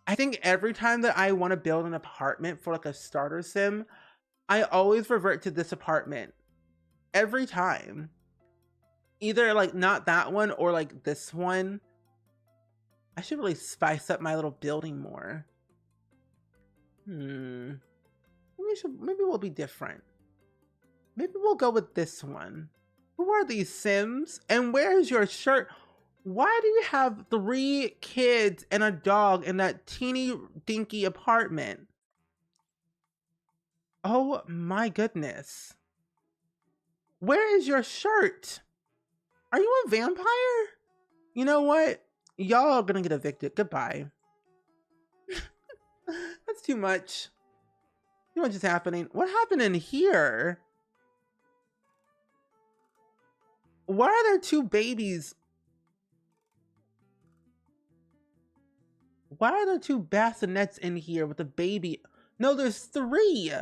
I think every time that I want to build an apartment for like a starter sim, I always revert to this apartment. Every time. Either like not that one or like this one. I should really spice up my little building more. Maybe we'll be different. Maybe we'll go with this one. Who are these Sims? And where's your shirt? Why do you have 3 kids and a dog in that teeny dinky apartment? Oh my goodness. Where is your shirt? Are you a vampire? You know what? Y'all are gonna get evicted. Goodbye. That's too much. Too much is happening. What happened in here? Why are there 2 babies? Why are there 2 bassinets in here with a baby? No, there's 3.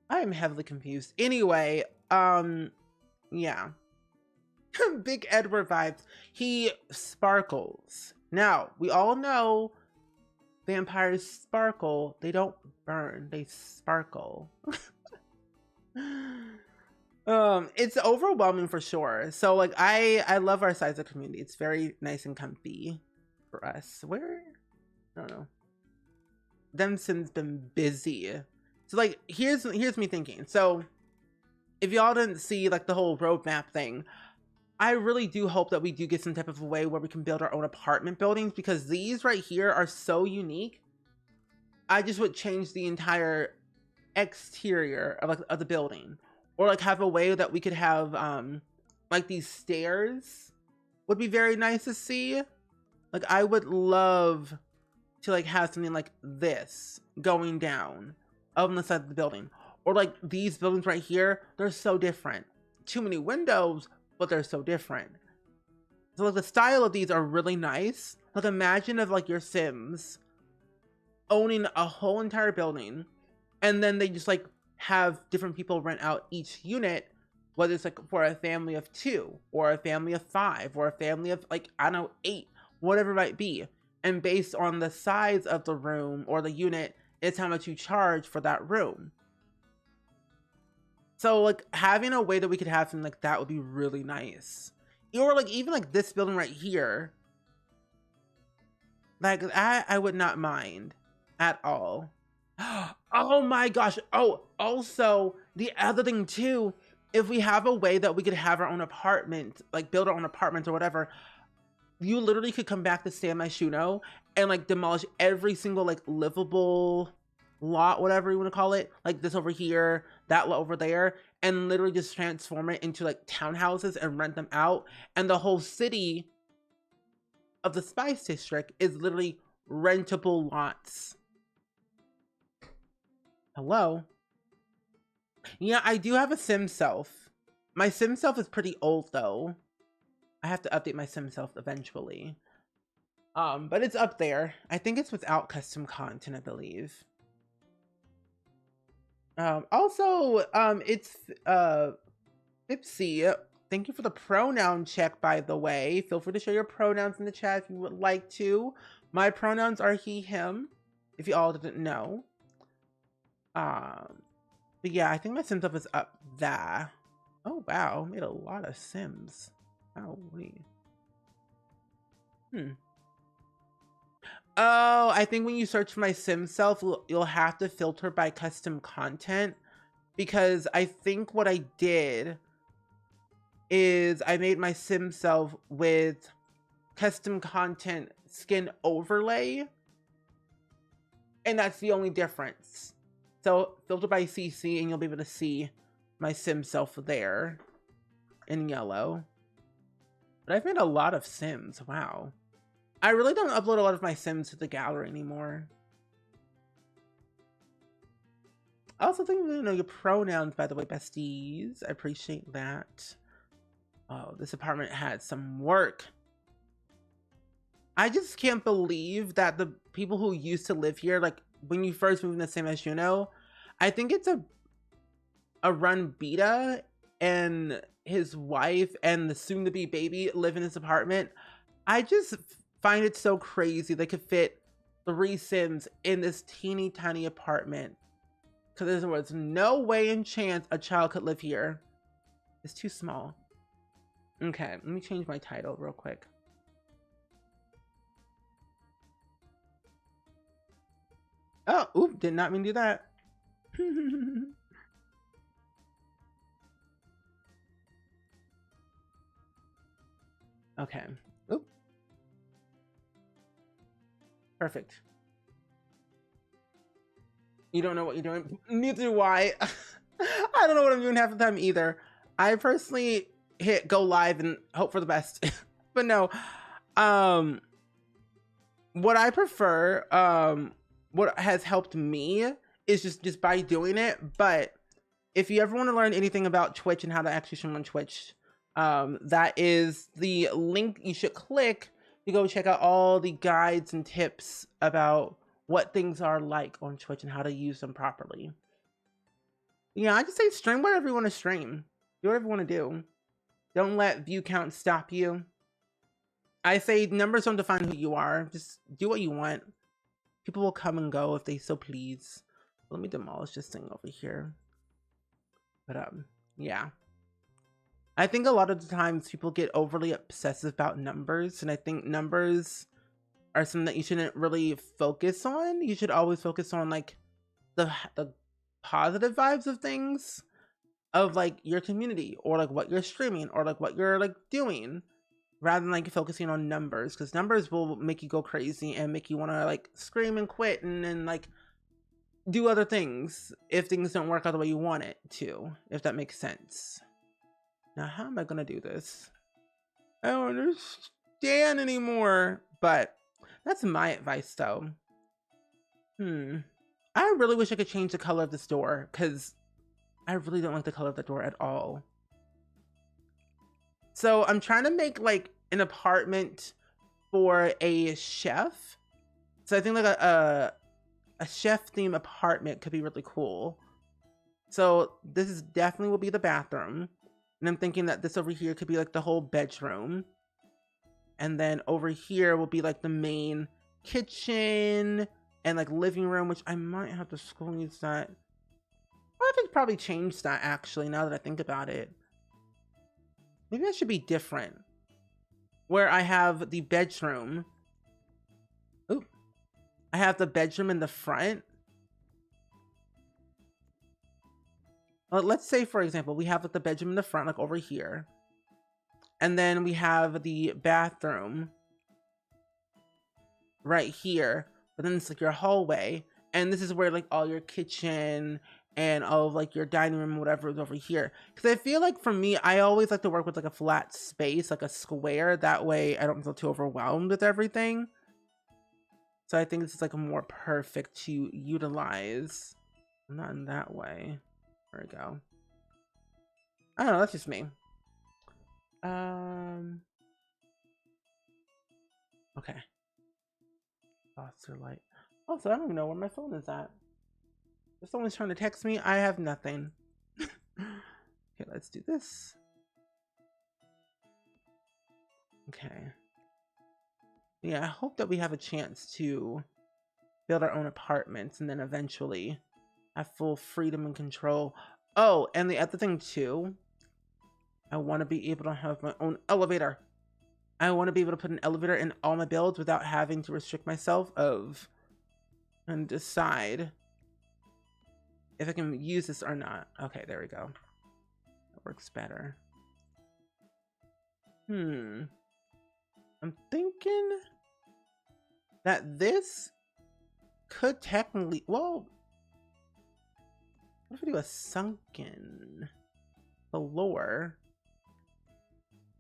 I am heavily confused. Anyway, yeah. Big Edward vibes. He sparkles. Now, we all know vampires sparkle. They don't burn, they sparkle. It's overwhelming for sure. So like I love our size of community. It's very nice and comfy for us. Where? I don't know. Them Sims been busy. So like here's me thinking. So if y'all didn't see like the whole roadmap thing, I really do hope that we do get some type of a way where we can build our own apartment buildings, because these right here are so unique. I just would change the entire exterior of like of the building, or like have a way that we could have like these stairs would be very nice to see. Like I would love to like have something like this going down on the side of the building, or like these buildings right here. They're so different. Too many windows, but they're so different. So like the style of these are really nice. Like imagine if like your Sims owning a whole entire building, and then they just like have different people rent out each unit, whether it's like for a family of 2 or a family of 5 or a family of like, I don't know, 8, whatever it might be. And based on the size of the room or the unit, it's how much you charge for that room. So like having a way that we could have something like that would be really nice. Or like even like this building right here. Like I would not mind at all. Oh my gosh. Oh, also the other thing too, if we have a way that we could have our own apartment, like build our own apartments or whatever, you literally could come back to San Myshuno and like demolish every single like livable lot, whatever you want to call it, like this over here, that lot over there, and literally just transform it into like townhouses and rent them out. And the whole city of the Spice District is literally rentable lots. Hello? Yeah, I do have a Sim self. My Sim self is pretty old though. I have to update my Sim self eventually. But it's up there. I think it's without custom content, I believe. Also, it's Ipsy. Thank you for the pronoun check, by the way. Feel free to share your pronouns in the chat if you would like to. My pronouns are he, him, if you all didn't know. But yeah, I think my Sim stuff is up there. Oh wow, made a lot of Sims. Holy. Oh, I think when you search for my Sim self, you'll have to filter by custom content, because I think what I did is I made my Sim self with custom content skin overlay, and that's the only difference. So filter by CC and you'll be able to see my Sim self there in yellow. But I've made a lot of Sims. Wow. I really don't upload a lot of my Sims to the gallery anymore. I also think you know your pronouns, by the way, besties. I appreciate that. Oh, this apartment had some work. I just can't believe that the people who used to live here, like when you first moved in the same as you know, I think it's a run beta, and his wife and the soon-to-be baby live in this apartment. I just find it so crazy they could fit 3 Sims in this teeny tiny apartment. Because there was no way and chance a child could live here. It's too small. Okay, let me change my title real quick. Oh, oop, did not mean to do that. Okay. Oop. Perfect. You don't know what you're doing. Neither do I. I don't know what I'm doing half the time either. I personally hit go live and hope for the best. But no. What I prefer, what has helped me is just by doing it. But if you ever want to learn anything about Twitch and how to actually stream on Twitch, that is the link you should click to go check out all the guides and tips about what things are like on Twitch and how to use them properly. Yeah, I just say stream whatever you want to stream. Do whatever you want to do. Don't let view count stop you. I say numbers don't define who you are. Just do what you want. People will come and go if they so please. Let me demolish this thing over here. But yeah. I think a lot of the times people get overly obsessive about numbers, and I think numbers are something that you shouldn't really focus on. You should always focus on like the positive vibes of things, of like your community, or like what you're streaming, or like what you're like doing, rather than like focusing on numbers, because numbers will make you go crazy and make you want to like scream and quit and then like do other things if things don't work out the way you want it to, if that makes sense. Now, how am I gonna do this? I don't understand anymore. But that's my advice though. I really wish I could change the color of this door, because I really don't like the color of the door at all. So I'm trying to make like an apartment for a chef. So I think like a chef theme apartment could be really cool. So this is definitely will be the bathroom. And I'm thinking that this over here could be like the whole bedroom. And then over here will be like the main kitchen and like living room, which I might have to squeeze that. I could probably change that actually, now that I think about it. Maybe that should be different. Where I have the bedroom. Oop. I have the bedroom in the front. Well, let's say, for example, we have like the bedroom in the front, like over here. And then we have the bathroom right here. But then it's like your hallway. And this is where like all your kitchen and all of like your dining room, whatever is over here. Because I feel like for me, I always like to work with like a flat space, like a square. That way I don't feel too overwhelmed with everything. So I think this is like a more perfect to utilize. Not in that way. There we go. I don't know, that's just me. Okay. Foster light. Also, I don't even know where my phone is at. If someone's trying to text me, I have nothing. Okay, let's do this. Okay. Yeah, I hope that we have a chance to build our own apartments and then eventually have full freedom and control. Oh, and the other thing too, I want to be able to have my own elevator. I want to be able to put an elevator in all my builds without having to restrict myself and decide if I can use this or not. Okay, there we go. That works better. I'm thinking that this could technically, well, what if we do a sunken floor?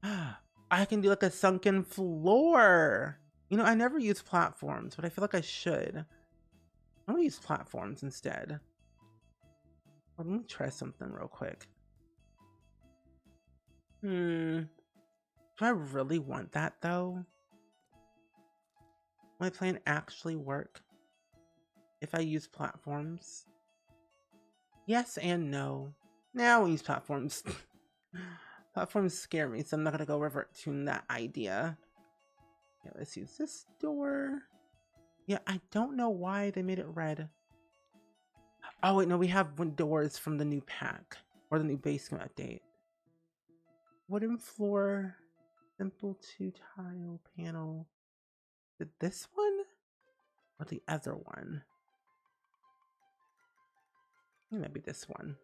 I can do like a sunken floor. You know, I never use platforms, but I feel like I should. I'm gonna use platforms instead. Well, let me try something real quick. Do I really want that though? Will my plan actually work if I use platforms? Yes and no. Now we use platforms. Platforms scare me, so I'm not gonna go revert to that idea. Okay, let's use this door. Yeah, I don't know why they made it red. Oh wait, no, we have doors from the new pack or the new basement update. Wooden floor, simple 2-tile panel. Did this one or the other one? Maybe this one.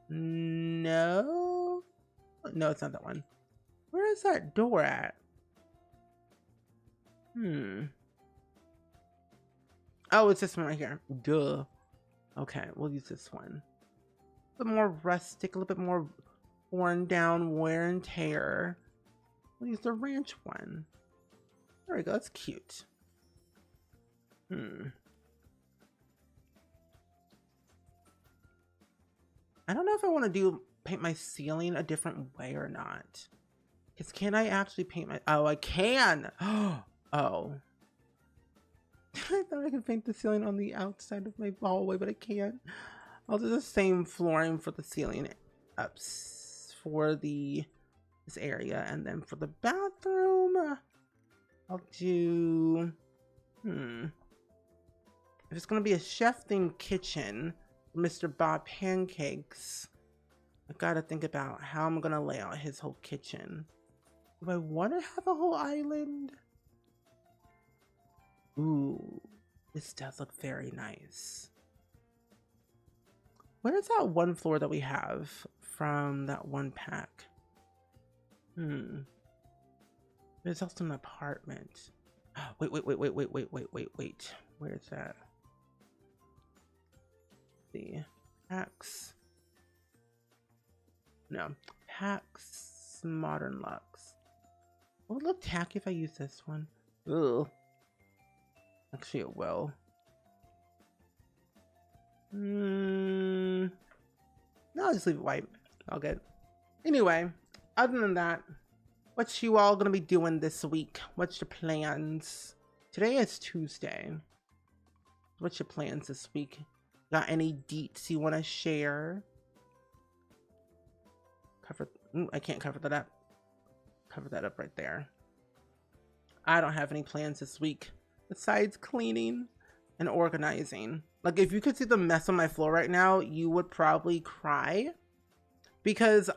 No, no, it's not that one. Where is that door at? Oh, it's this one right here. Duh. Okay, we'll use this one. A bit more rustic, a little bit more worn down, wear and tear. We'll use the ranch one. There we go, that's cute. I don't know if I want to paint my ceiling a different way or not. Because can I actually paint my... Oh, I can! Oh. I thought I could paint the ceiling on the outside of my hallway, but I can't. I'll do the same flooring for the ceiling up for this area, and then for the bathroom, I'll do... If it's gonna be a chef-themed kitchen, Mr. Bob Pancakes, I gotta think about how I'm gonna lay out his whole kitchen. Do I want to have a whole island? Ooh, this does look very nice. Where is that one floor that we have from that one pack? There's also an apartment. Wait. Where's that? The packs. No, packs modern lux. It would look tacky if I use this one. Ugh. Actually, it will. No, I'll just leave it white. All good. Anyway, other than that, what you all gonna be doing this week? What's your plans? Today is Tuesday. What's your plans this week? Got any deets you want to share? I can't cover that up. Cover that up right there. I don't have any plans this week besides cleaning and organizing. Like, if you could see the mess on my floor right now, you would probably cry, because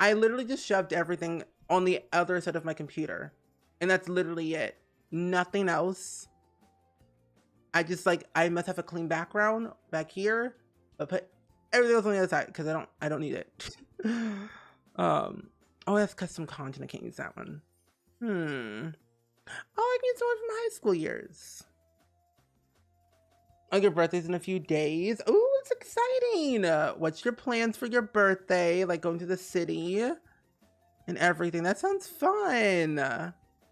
I literally just shoved everything on the other side of my computer, and that's literally it. Nothing else. I just, like, I must have a clean background back here, but put everything else on the other side because I don't need it. Oh, that's custom content. I can't use that one. Oh, I can use one from high school years. Oh, your birthday's in a few days. Oh, it's exciting. What's your plans for your birthday? Like going to the city and everything. That sounds fun.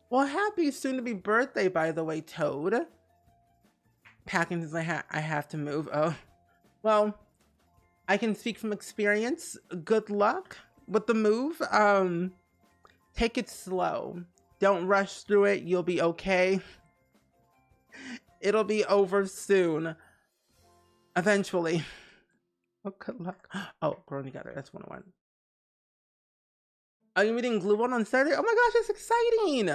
Well, happy soon to be birthday, by the way, Toad. Packing since I have to move. Oh, well, I can speak from experience. Good luck with the move. Take it slow. Don't rush through it. You'll be okay. It'll be over soon. Eventually. Oh, good luck. Oh, growing together. That's 101. Are you meeting Gluon on Saturday? Oh my gosh, that's exciting.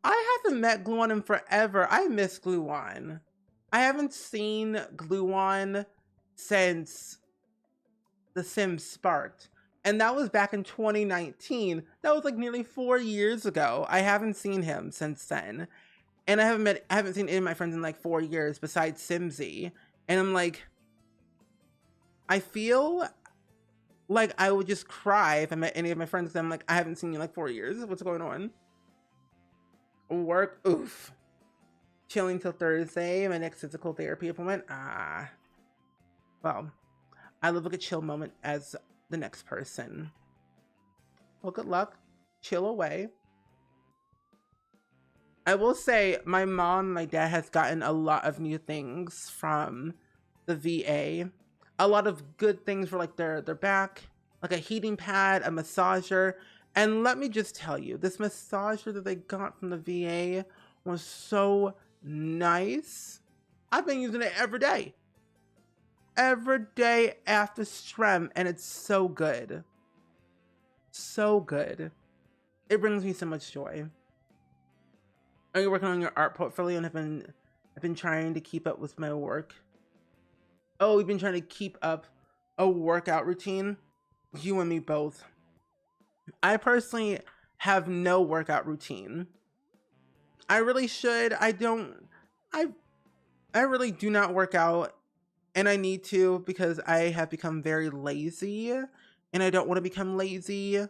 I haven't met Gluon in forever. I miss Gluon. I haven't seen Gluon since The Sims Sparked. And that was back in 2019. That was like nearly 4 years ago. I haven't seen him since then. And I haven't seen any of my friends in like 4 years besides Simsy. And I'm like, I feel like I would just cry if I met any of my friends. I'm like, I haven't seen you in like 4 years. What's going on? Work, oof. Chilling till Thursday. My next physical therapy appointment. Well, I live like a chill moment as the next person. Well, good luck. Chill away. I will say my mom, my dad has gotten a lot of new things from the VA. A lot of good things for like their back, like a heating pad, a massager. And let me just tell you, this massager that they got from the VA was so nice. I've been using it every day after strem, and it's so good. So good. It brings me so much joy. Are you working on your art portfolio? And I've been trying to keep up with my work. Oh, we've been trying to keep up a workout routine. You and me both. I personally have no workout routine. I really should. I don't. I I really do not work out, and I need to because I have become very lazy, and I don't want to become lazy.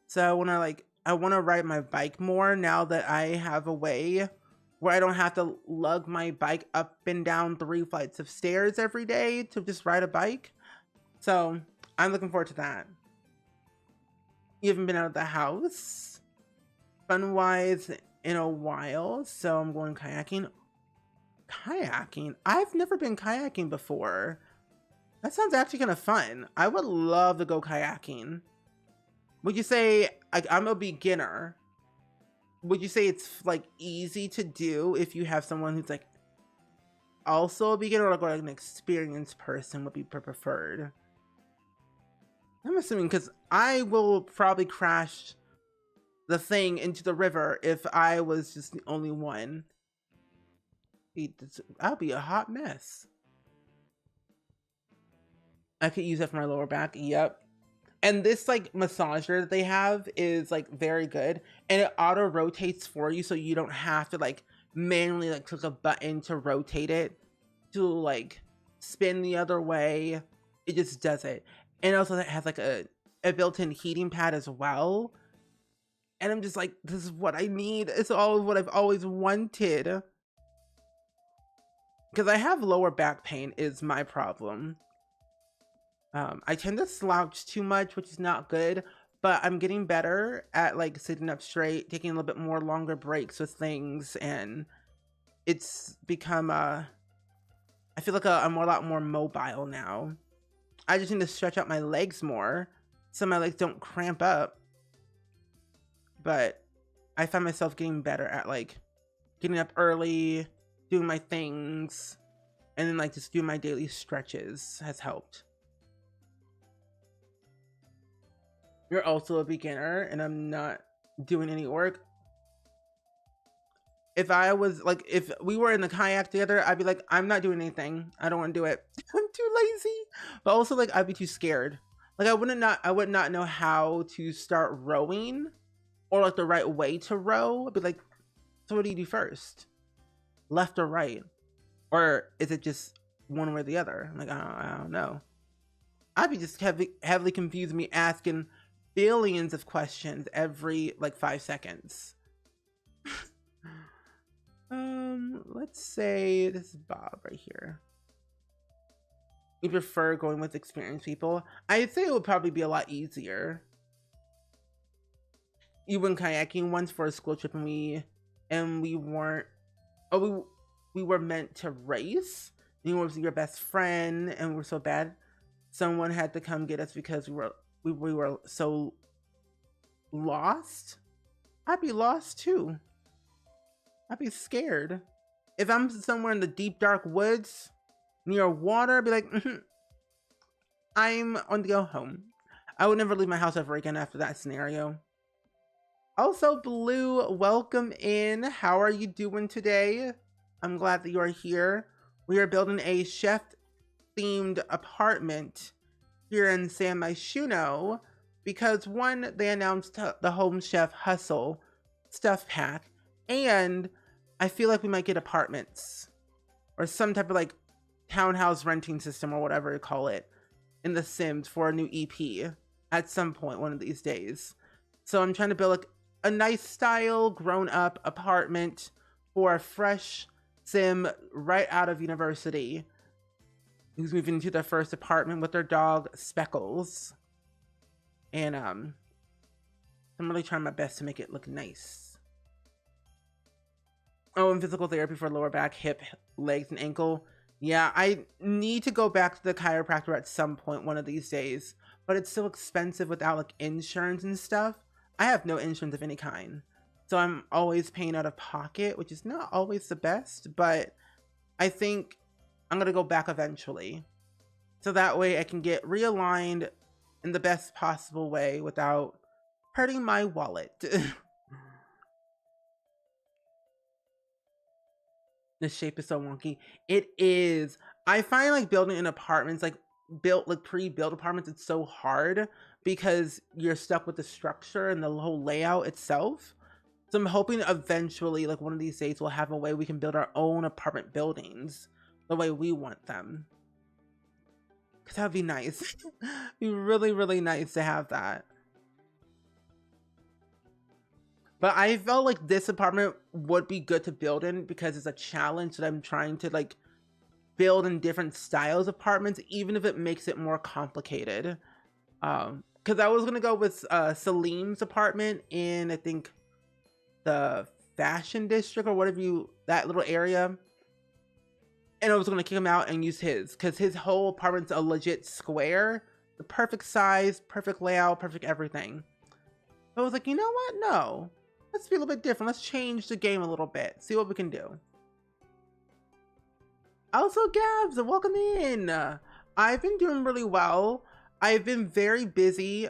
So when I want to ride my bike more now that I have a way where I don't have to lug my bike up and down 3 flights of stairs every day to just ride a bike. So I'm looking forward to that. You haven't been out of the house fun wise in a while, so I'm going kayaking. Kayaking? I've never been kayaking before. That sounds actually kind of fun. I would love to go kayaking. Would you say, like, I'm a beginner? Would you say it's like easy to do if you have someone who's like also a beginner, or like an experienced person would be preferred? I'm assuming, because I will probably crash the thing into the river if I was just the only one. I'll be a hot mess. I could use that for my lower back. Yep. And this like massager that they have is like very good, and it auto rotates for you, so you don't have to like manually like click a button to rotate it to like spin the other way. It just does it. And also it has like a built-in heating pad as well. And I'm just like, this is what I need. It's all what I've always wanted. Because I have lower back pain is my problem. I tend to slouch too much, which is not good, but I'm getting better at like sitting up straight, taking a little bit more longer breaks with things, and it's become I feel like I'm a lot more mobile now. I just need to stretch out my legs more so my legs don't cramp up. But I find myself getting better at like getting up early, doing my things, and then like just doing my daily stretches has helped. You're also a beginner, and I'm not doing any work. If I was like, if we were in the kayak together, I'd be like, I'm not doing anything. I don't want to do it. I'm too lazy. But also like, I'd be too scared. Like I would not know how to start rowing or like the right way to row. I'd be like, so what do you do first? Left or right? Or is it just one way or the other? I'm like, I don't know. I'd be just heavily confused, me asking billions of questions every like 5 seconds. Let's say this is Bob right here. You prefer going with experienced people? I'd say it would probably be a lot easier. You went kayaking once for a school trip, and we weren't. Oh, we were meant to race. You were your best friend, and we're so bad. Someone had to come get us because we were so lost. I'd be lost too. I'd be scared. If I'm somewhere in the deep dark woods near water, I'd be like, I'm on the go home. I would never leave my house ever again after that scenario. Also, Blue, welcome in. How are you doing today? I'm glad that you are here. We are building a chef-themed apartment here in San Myshuno because one, they announced the Home Chef Hustle stuff pack, and I feel like we might get apartments or some type of like townhouse renting system or whatever you call it in The Sims for a new EP at some point one of these days. So I'm trying to build like a nice style grown-up apartment for a fresh Sim right out of university who's moving into their first apartment with their dog Speckles. And I'm really trying my best to make it look nice. Oh, and physical therapy for lower back, hip, legs, and ankle. Yeah, I need to go back to the chiropractor at some point one of these days, but it's so expensive without like insurance and stuff. I have no insurance of any kind, so I'm always paying out of pocket, which is not always the best, but I think I'm gonna go back eventually. So that way I can get realigned in the best possible way without hurting my wallet. The shape is so wonky. It is. I find like building in apartments, like built like pre-built apartments, it's so hard because you're stuck with the structure and the whole layout itself. So I'm hoping eventually, like one of these days, we'll have a way we can build our own apartment buildings the way we want them. Cause that'd be nice. Be really, really nice to have that. But I felt like this apartment would be good to build in because it's a challenge that I'm trying to like build in different styles of apartments, even if it makes it more complicated. Because I was gonna go with Salim's apartment in, I think, the fashion district or whatever that little area, and I was gonna kick him out and use his because his whole apartment's a legit square, the perfect size, perfect layout, perfect everything. But I was like, you know what? No, let's be a little bit different. Let's change the game a little bit, see what we can do. Also, Gabs, welcome in. I've been doing really well. I've been very busy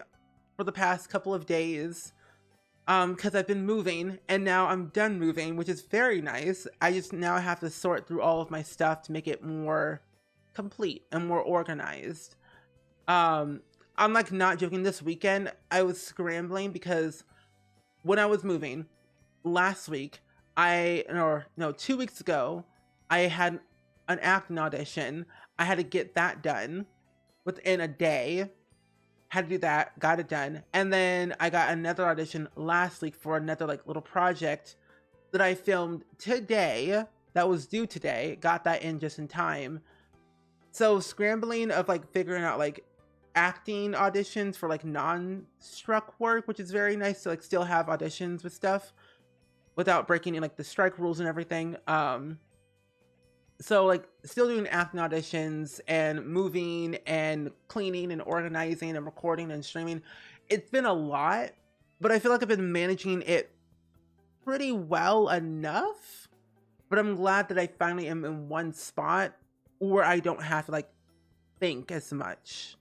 for the past couple of days because I've been moving and now I'm done moving, which is very nice. I just now have to sort through all of my stuff to make it more complete and more organized. I'm like not joking. This weekend I was scrambling because when I was moving last week, 2 weeks ago, I had an acting audition. I had to get that done within a day. Had to do that, got it done. And then I got another audition last week for another like little project that I filmed today, that was due today, got that in just in time. So scrambling of like figuring out like acting auditions for like non-struck work, which is very nice to like still have auditions with stuff without breaking in like the strike rules and everything. So like still doing acting auditions and moving and cleaning and organizing and recording and streaming. It's been a lot, but I feel like I've been managing it pretty well enough. But I'm glad that I finally am in one spot where I don't have to like think as much.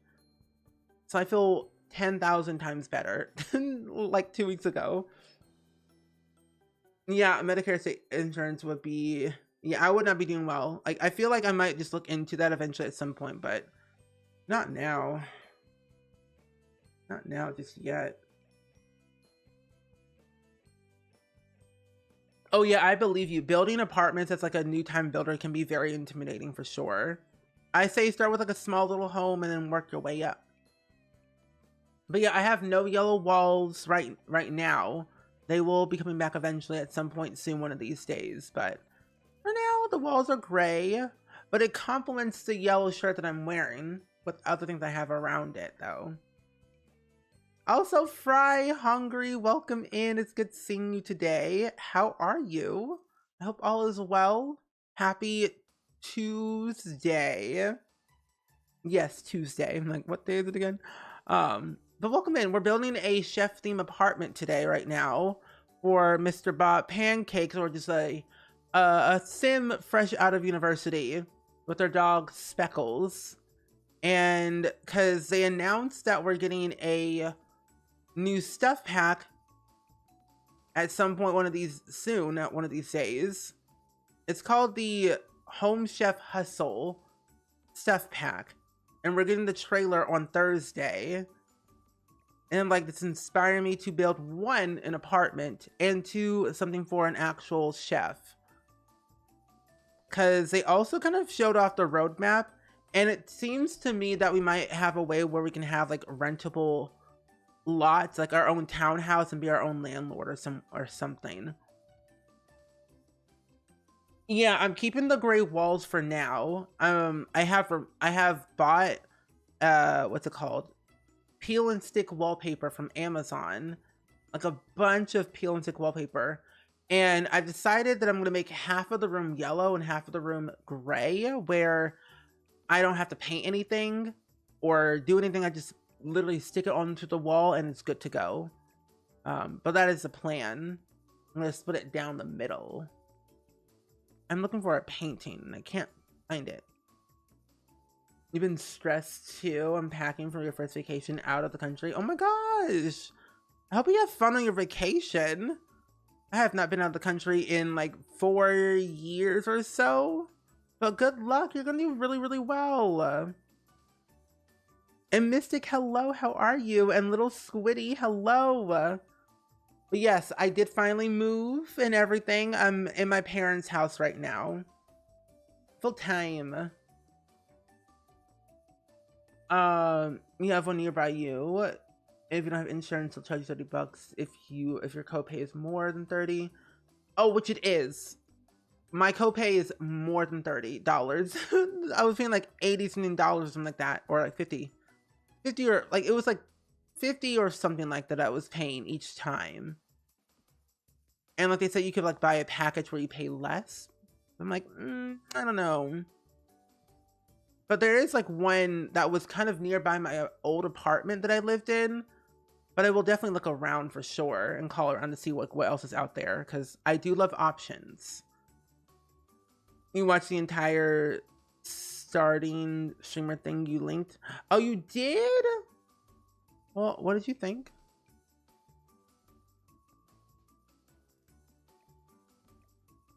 So I feel 10,000 times better than like 2 weeks ago. Yeah, Medicare state insurance would be, yeah, I would not be doing well. Like, I feel like I might just look into that eventually at some point, but not now. Not now, just yet. Oh yeah, I believe you. Building apartments as like a new time builder can be very intimidating for sure. I say start with like a small little home and then work your way up. But yeah, I have no yellow walls right now. They will be coming back eventually at some point soon, one of these days, but for now, the walls are gray, but it complements the yellow shirt that I'm wearing with other things I have around it, though. Also, Fry, Hungry, welcome in. It's good seeing you today. How are you? I hope all is well. Happy Tuesday. Yes, Tuesday. I'm like, what day is it again? But welcome in. We're building a chef theme apartment today, right now, for Mr. Bob Pancakes, or just a sim fresh out of university with their dog Speckles. And because they announced that we're getting a new stuff pack at some point one of these days. It's called the Home Chef Hustle stuff pack, and we're getting the trailer on Thursday. And like, this inspired me to build one, an apartment, and two, something for an actual chef. Because they also kind of showed off the roadmap, and it seems to me that we might have a way where we can have like rentable lots, like our own townhouse, and be our own landlord or something. Yeah, I'm keeping the gray walls for now. I have bought what's it called? Peel and stick wallpaper from Amazon, like a bunch of peel and stick wallpaper. And I've decided that I'm going to make half of the room yellow and half of the room gray, where I don't have to paint anything or do anything. I just literally stick it onto the wall and it's good to go. But that is the plan. I'm going to split it down the middle. I'm looking for a painting and I can't find it. You've been stressed too, unpacking for your first vacation out of the country. Oh my gosh. I hope you have fun on your vacation. I have not been out of the country in like 4 years or so. But good luck. You're gonna do really, really well. And Mystic, hello. How are you? And little Squiddy, hello. But yes, I did finally move and everything. I'm in my parents' house right now. Full time. You have one nearby you. If you don't have insurance, they'll charge you $30 if your copay is more than 30. Oh, which it is. My copay is more than $30. I was paying like $80 something or something like that, or like 50 or like it was like 50 or something like that I was paying each time. And like they said, you could like buy a package where you pay less. I'm like, I don't know. But there is like one that was kind of nearby my old apartment that I lived in. But I will definitely look around for sure and call around to see what else is out there, because I do love options. You watched the entire starting streamer thing you linked? Oh, you did? Well, what did you think?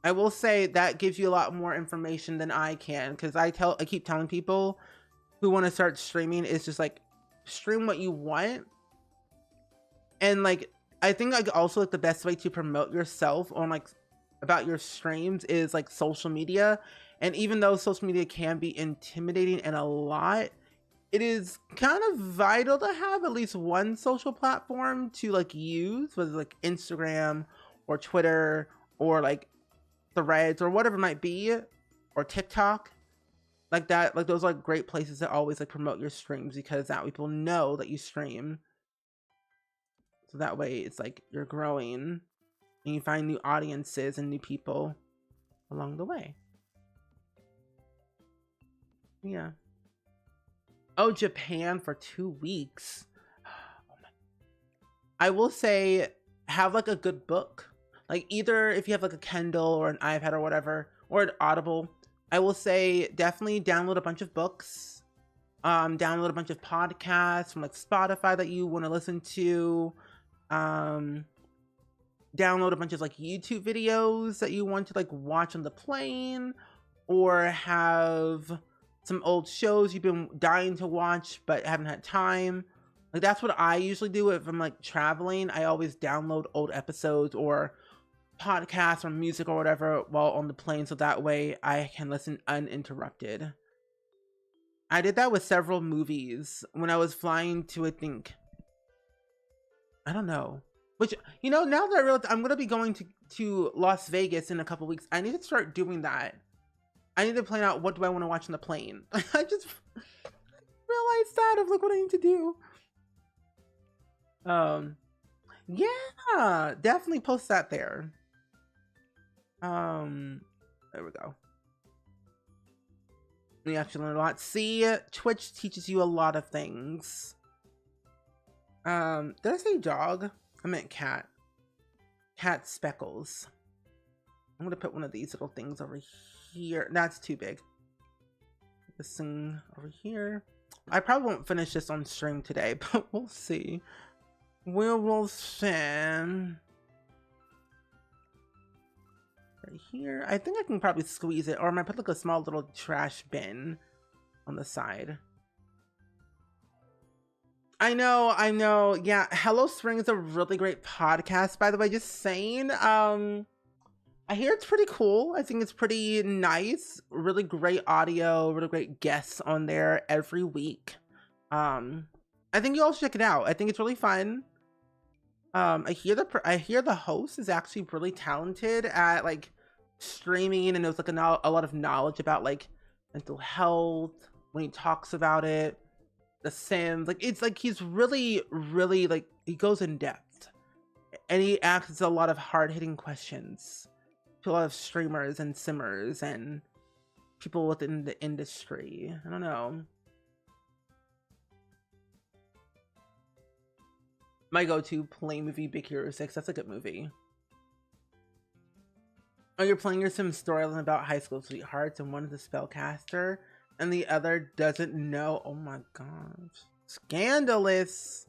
I will say that gives you a lot more information than I can, because I keep telling people who want to start streaming, is just like stream what you want. And like I think like also like the best way to promote yourself on like about your streams is like social media. And even though social media can be intimidating and a lot, it is kind of vital to have at least one social platform to like use, whether it's like Instagram or Twitter or like Threads or whatever it might be, or TikTok. Like that, like those are like great places to always like promote your streams, because that way people know that you stream. So that way it's like you're growing and you find new audiences and new people along the way. Yeah. Oh, Japan for 2 weeks. I will say have like a good book. Like either if you have like a Kindle or an iPad or whatever, or an Audible, I will say definitely download a bunch of books. Download a bunch of podcasts from like Spotify that you want to listen to. Download a bunch of like YouTube videos that you want to like watch on the plane, or have some old shows you've been dying to watch but haven't had time. Like that's what I usually do if I'm like traveling. I always download old episodes or podcasts or music or whatever while on the plane, so that way I can listen uninterrupted. I did that with several movies when I was flying to, I don't know. Which, now that I realize I'm going to be going to Las Vegas in a couple weeks, I need to start doing that. I need to plan out what do I want to watch on the plane. I just realized that of like what I need to do. Yeah, definitely post that there. There we go. You actually learn a lot. See, Twitch teaches you a lot of things. Did I say dog? I meant cat. Cat speckles. I'm gonna put one of these little things over here. That's too big. This thing over here. I probably won't finish this on stream today, but we'll see. We will see. Right here. I think I can probably squeeze it, or I might put like a small little trash bin on the side. I know. Yeah, Hello Spring is a really great podcast, by the way. Just saying. I hear it's pretty cool. I think it's pretty nice. Really great audio, really great guests on there every week. I think you all should check it out. I think it's really fun. I hear the host is actually really talented at like streaming, and there's like a lot of knowledge about like mental health when he talks about it. The Sims, like it's like he's really like he goes in depth, and he asks a lot of hard-hitting questions to a lot of streamers and simmers and people within the industry. I don't know. My go-to play movie, Big Hero 6. That's a good movie. Oh, you're playing your Sim storyline about high school sweethearts, and one is a spellcaster and the other doesn't know. Oh my gosh. Scandalous.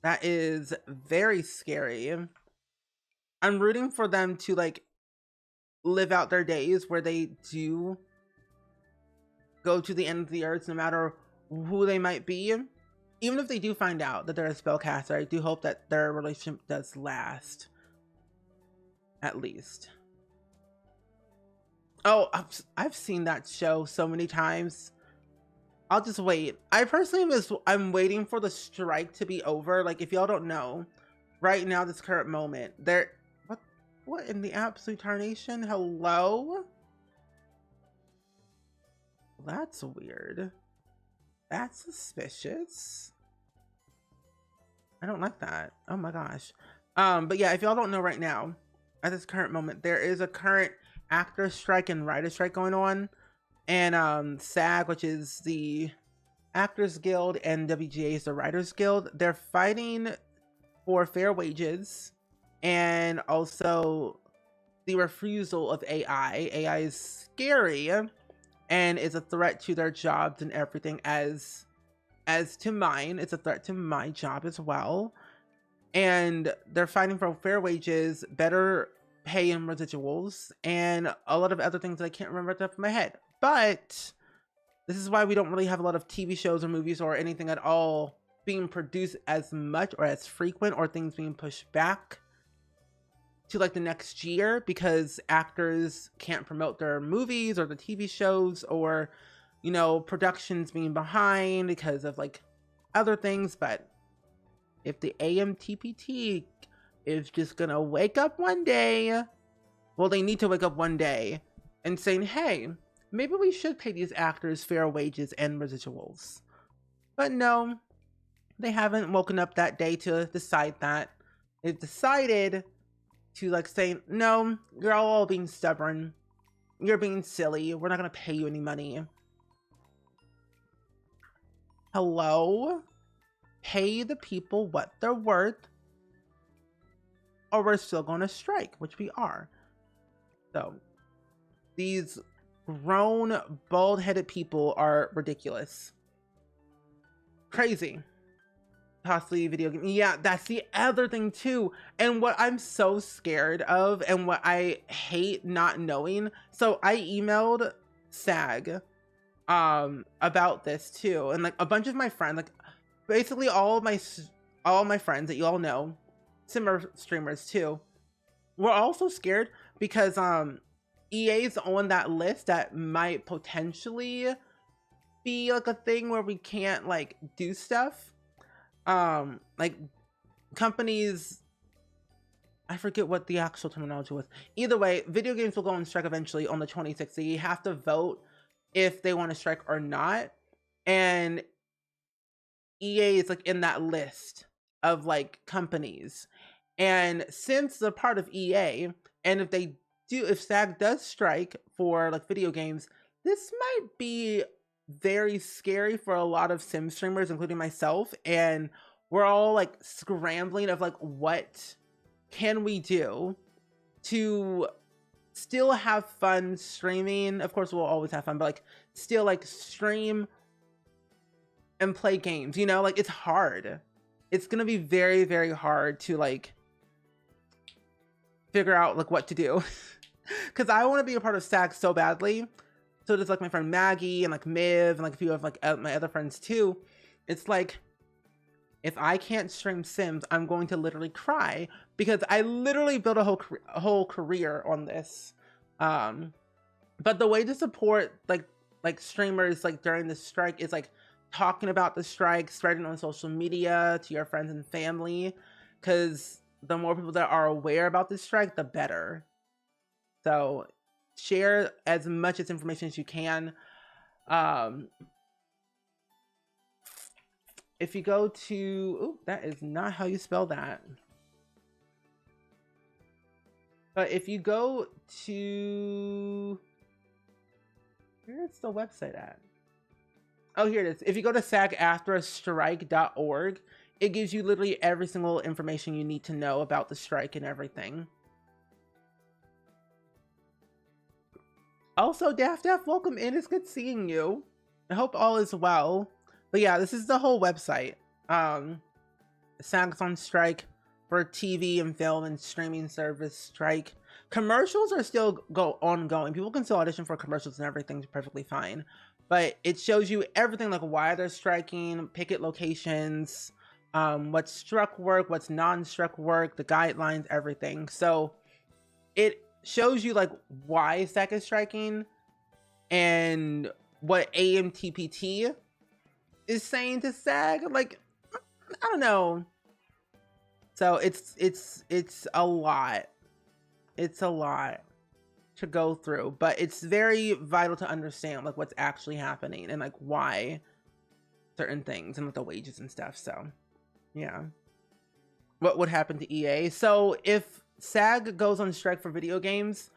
That is very scary. I'm rooting for them to like live out their days where they do go to the end of the earth, no matter who they might be. Even if they do find out that they're a spellcaster, I do hope that their relationship does last, at least. Oh, I've seen that show so many times. I'll just wait. I personally I'm waiting for the strike to be over. Like, if y'all don't know, right now, this current moment, what in the absolute tarnation? Hello? That's weird. That's suspicious. I don't like that. Oh my gosh. But yeah, if y'all don't know right now, at this current moment, there is a current actor strike and writer strike going on. And SAG, which is the Actors Guild, and WGA is the Writers Guild, they're fighting for fair wages and also the refusal of AI. AI is scary and is a threat to their jobs and everything, as to mine. It's a threat to my job as well. And they're fighting for fair wages, better pay and residuals, and a lot of other things that I can't remember at the top of my head. But this is why we don't really have a lot of TV shows or movies or anything at all being produced as much or as frequent, or things being pushed back to like the next year, because actors can't promote their movies or the TV shows, or, you know, productions being behind because of like other things. But if the AMTPT is just gonna wake up one day, well, they need to wake up one day and saying, hey, maybe we should pay these actors fair wages and residuals. But no, they haven't woken up that day to decide that. They've decided to like say, no, you're all being stubborn. You're being silly. We're not going to pay you any money. Hello? Pay the people what they're worth, or we're still going to strike, which we are. So these grown, bald-headed people are ridiculous. Crazy. Costly video game. Yeah, that's the other thing too. And what I'm so scared of, and what I hate not knowing. So I emailed SAG about this too, and like a bunch of my friends, like basically all my friends that you all know, simmer streamers too, were also scared because EA's on that list that might potentially be like a thing where we can't like do stuff. Like companies, I forget what the actual terminology was. Either way, video games will go on strike eventually on the 26th. So you have to vote if they want to strike or not. And EA is like in that list of like companies. And since they're part of EA, and if SAG does strike for like video games, this might be very scary for a lot of sim streamers, including myself. And we're all like scrambling of like, what can we do to still have fun streaming? Of course, we'll always have fun, but like still like stream and play games, you know? Like, it's hard. It's gonna be very, very hard to like figure out like what to do. Because I want to be a part of SAG so badly. So does like my friend Maggie and like Miv and like a few of like my other friends too. It's like, if I can't stream Sims, I'm going to literally cry, because I literally built a whole career on this. But the way to support like streamers like during the strike is like talking about the strike, spreading on social media to your friends and family, because the more people that are aware about this strike, the better. So share as much as information as you can. If you go to, oh, that is not how you spell that. But if you go to, where's the website at? Oh, here it is. If you go to sagafterstrike.org, it gives you literally every single information you need to know about the strike and everything. Also, Daft, welcome in. It's good seeing you. I hope all is well. But yeah, this is the whole website. SAG's on strike. for TV and film and streaming service strike. Commercials are still ongoing. People can still audition for commercials and everything's perfectly fine. But it shows you everything, like why they're striking, picket locations, what's struck work, what's non-struck work, the guidelines, everything. So it shows you like why SAG is striking and what AMTPT is saying to SAG. Like, I don't know. So it's a lot. It's a lot to go through, but it's very vital to understand like what's actually happening and like why certain things and like the wages and stuff. So yeah. What would happen to EA? So if SAG goes on strike for video games,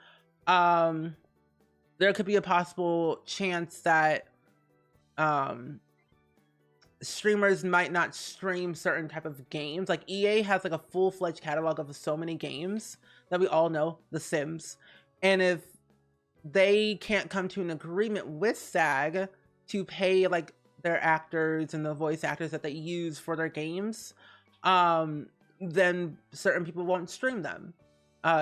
there could be a possible chance that streamers might not stream certain type of games. Like EA has like a full-fledged catalog of so many games that we all know, The Sims. And if they can't come to an agreement with SAG to pay like their actors and the voice actors that they use for their games, then certain people won't stream them.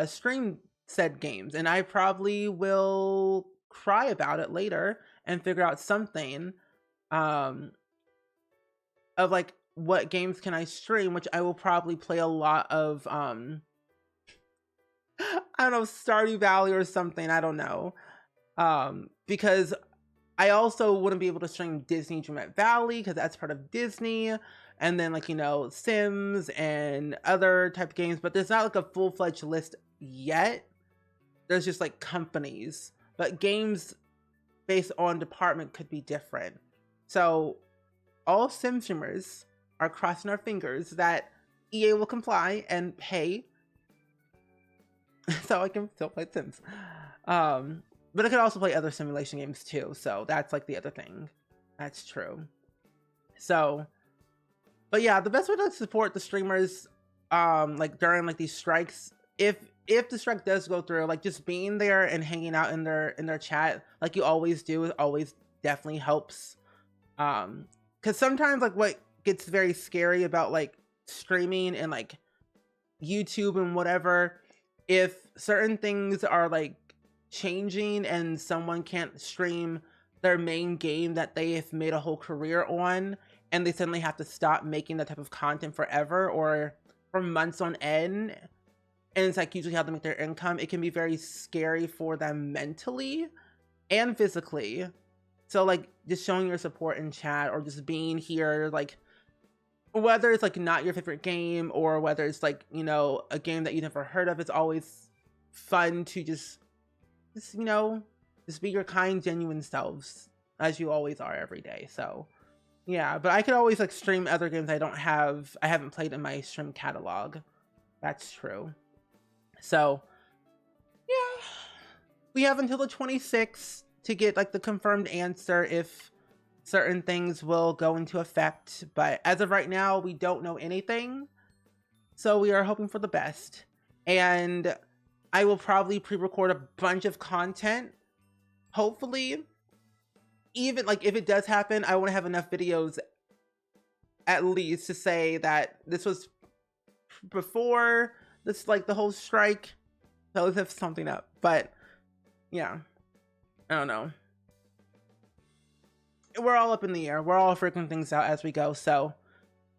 Stream said games. And I probably will cry about it later and figure out something of like what games can I stream, which I will probably play a lot of I don't know, Stardew Valley or something, I don't know. Because I also wouldn't be able to stream Disney Dreamlight Valley because that's part of Disney, and then like, you know, Sims and other type of games, but there's not like a full-fledged list yet. There's just like companies, but games based on department could be different. So all Sim streamers are crossing our fingers that EA will comply and pay so I can still play Sims. But I could also play other simulation games too, so that's like the other thing. That's true. So, but yeah, the best way to support the streamers like during like these strikes, if the strike does go through, like just being there and hanging out in their chat like you always do, it always definitely helps. Because sometimes like what gets very scary about like streaming and like YouTube and whatever, if certain things are like changing and someone can't stream their main game that they have made a whole career on, and they suddenly have to stop making that type of content forever or for months on end, and it's like usually how they make their income, it can be very scary for them mentally and physically. So like just showing your support in chat or just being here, like whether it's like not your favorite game or whether it's like, you know, a game that you never heard of, it's always fun to just you know, just be your kind, genuine selves as you always are every day. So yeah, but I could always like stream other games I haven't played in my stream catalog. That's true. So yeah, we have until the 26th to get like the confirmed answer if certain things will go into effect, but as of right now we don't know anything, so we are hoping for the best. And I will probably pre-record a bunch of content, hopefully. Even like if it does happen, I want to have enough videos at least to say that this was before this, like the whole strike, so let's have something up. But yeah, I don't know, we're all up in the air, we're all figuring things out as we go. So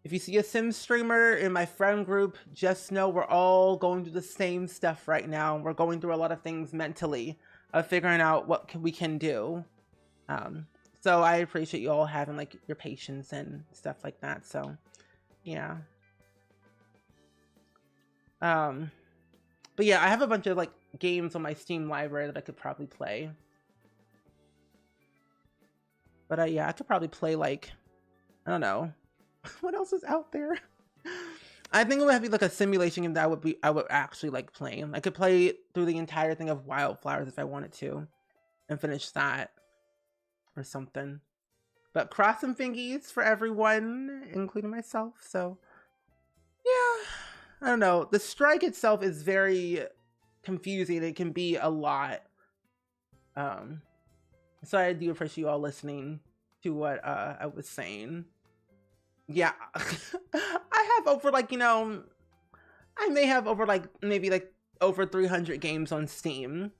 if you see a Sims streamer in my friend group, just know we're all going through the same stuff right now. We're going through a lot of things mentally of figuring out what we can do. So I appreciate you all having like your patience and stuff like that. So yeah. But yeah, I have a bunch of like games on my Steam library that I could probably play. But yeah, I could probably play like, I don't know, what else is out there? I think it would have to be like a simulation game that I would actually like playing. I could play through the entire thing of Wildflowers if I wanted to and finish that or something. But cross some fingies for everyone, including myself. So yeah, I don't know. The strike itself is very confusing. It can be a lot. So I do appreciate you all listening to what I was saying. Yeah, I have over like, you know, I may have over like maybe like over 300 games on Steam.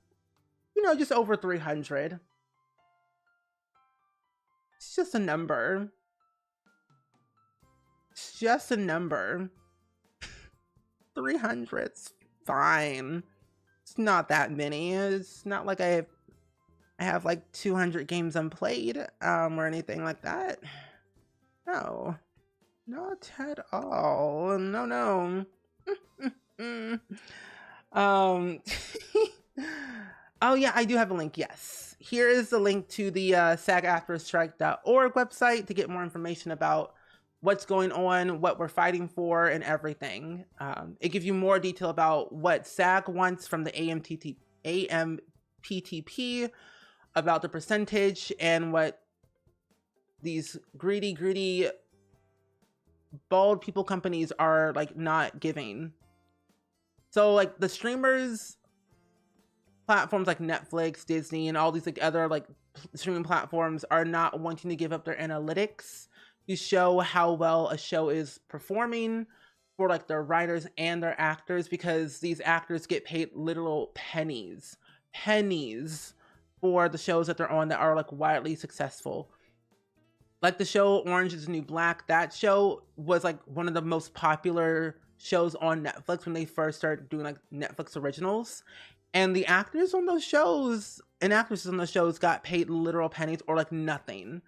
You know, just over 300. It's just a number. It's just a number. 300's fine. It's not that many. It's not like I have like 200 games unplayed or anything like that. No, not at all. No. Oh yeah, I do have a link. Yes, here is the link to the SAGAFTRAstrike.org website to get more information about what's going on, what we're fighting for, and everything. It gives you more detail about what SAG wants from the AMPTP, about the percentage, and what these greedy bald people companies are like not giving. So like the streamers platforms like Netflix, Disney, and all these like other like streaming platforms are not wanting to give up their analytics to show how well a show is performing for like their writers and their actors, because these actors get paid literal pennies for the shows that they're on that are like wildly successful. Like the show Orange is the New Black, that show was like one of the most popular shows on Netflix when they first started doing like Netflix originals. And the actors on those shows and actresses on those shows got paid literal pennies or like nothing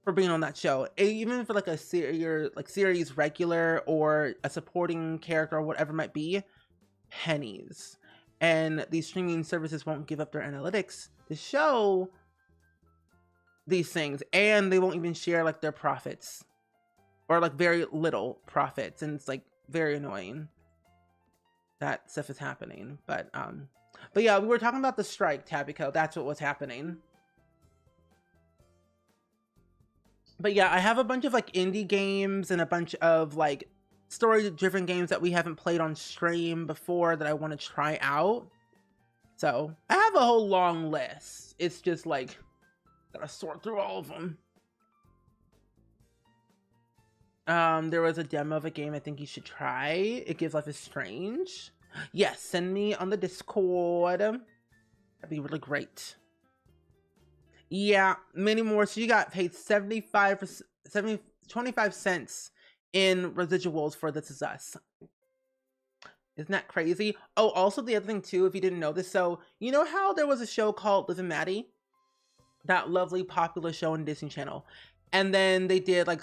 for being on that show. Even for like a series regular or a supporting character or whatever it might be, pennies. And these streaming services won't give up their analytics to show these things, and they won't even share like their profits or like very little profits, and it's like very annoying that stuff is happening. But yeah, we were talking about the strike, Tabico. That's what was happening. But yeah, I have a bunch of like indie games and a bunch of like story-driven games that we haven't played on stream before that I want to try out. So I have a whole long list. It's just like gotta sort through all of them. There was a demo of a game I think you should try. It Gives Life is Strange. Yes, send me on the Discord. That'd be really great. Yeah, many more. So you got paid 25 cents in residuals for This Is Us. Isn't that crazy? Oh, also the other thing too, if you didn't know this, so you know how there was a show called Liv and Maddie? That lovely popular show on Disney Channel. And then they did like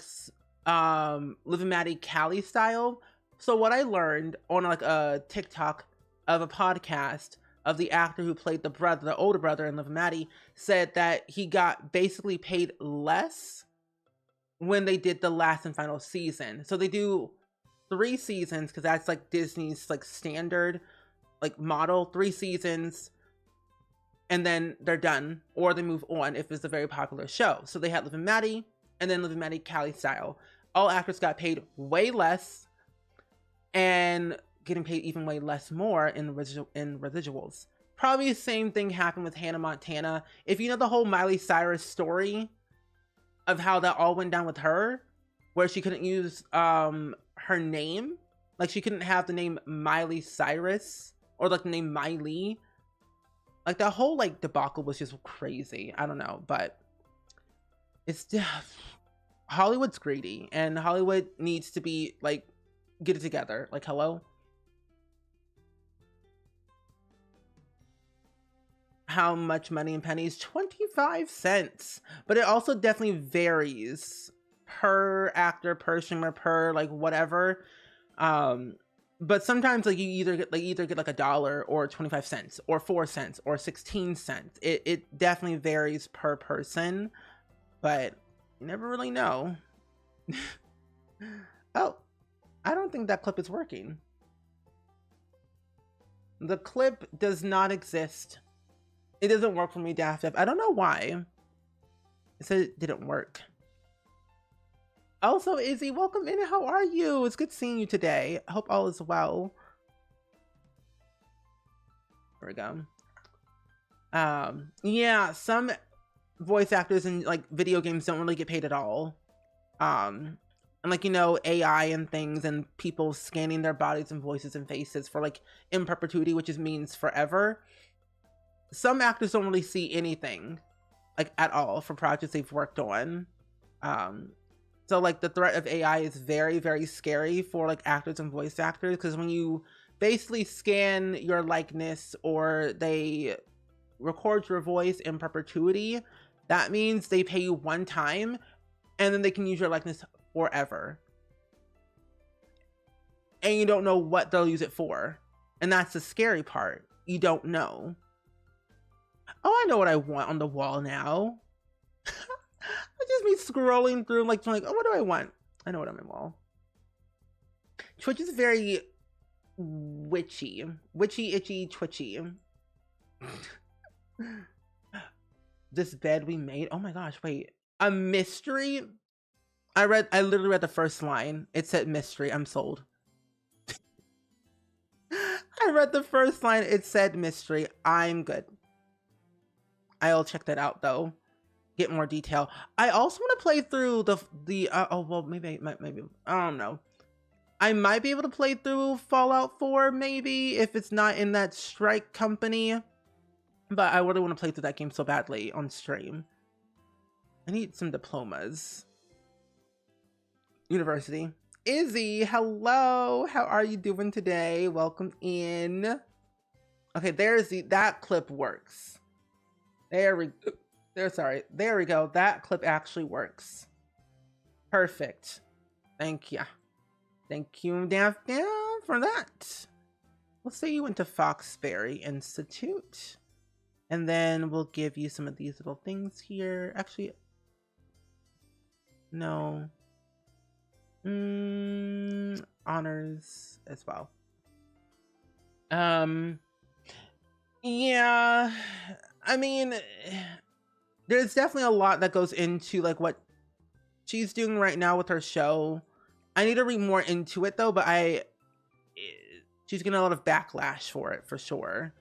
Liv and Maddie Cali style. So what I learned on like a TikTok of a podcast of the actor who played the older brother in Liv and Maddie, said that he got basically paid less when they did the last and final season. So they do 3 seasons, because that's like Disney's like standard like model, 3 seasons, and then they're done, or they move on if it's a very popular show. So they had Liv and Maddie, and then Liv and Maddie Cali style. All actors got paid way less, and getting paid even way less more in residuals. Probably the same thing happened with Hannah Montana. If you know the whole Miley Cyrus story of how that all went down with her, where she couldn't use her name, like she couldn't have the name Miley Cyrus or like the name Miley. Like that whole like debacle was just crazy. I don't know, but it's Hollywood's greedy, and Hollywood needs to be like get it together. Like, hello. How much money in pennies? 25 cents. But it also definitely varies per actor, per streamer, per like whatever. But sometimes like you either get like $1 or 25 cents or 4 cents or 16 cents. It definitely varies per person, but you never really know. Oh, I don't think that clip is working. The clip does not exist. It doesn't work for me, Daft. I don't know why. It said it didn't work. Also, Izzy, welcome in. How are you? It's good seeing you today. I hope all is well. There we go. Yeah, some voice actors in like video games don't really get paid at all. and like, you know, AI and things, and people scanning their bodies and voices and faces for like in perpetuity, which is means forever. Some actors don't really see anything like at all for projects they've worked on. So like the threat of AI is very, very scary for like actors and voice actors, because when you basically scan your likeness or they record your voice in perpetuity, that means they pay you one time and then they can use your likeness forever. And you don't know what they'll use it for. And that's the scary part. You don't know. Oh, I know what I want on the wall now. I just be scrolling through like, oh, what do I want? I know what on my wall. Twitch is very witchy. Witchy, itchy, twitchy. This bed we made. Oh my gosh, wait. A mystery? I literally read the first line. It said mystery. I'm sold. I read the first line. It said mystery. I'm good. I'll check that out though. Get more detail. I also want to play through oh well, maybe I don't know. I might be able to play through Fallout 4 maybe if it's not in that strike company. But I really want to play through that game so badly on stream. I need some diplomas. University. Izzy, hello. How are you doing today? Welcome in. Okay, that clip works. There we go. That clip actually works. Perfect. Thank you. Thank you, down for that. Let's say you went to Foxbury Institute. And then we'll give you some of these little things here. Actually, no. Honors as well. Yeah. I mean, there's definitely a lot that goes into like what she's doing right now with her show. I need to read more into it though, but she's getting a lot of backlash for it for sure.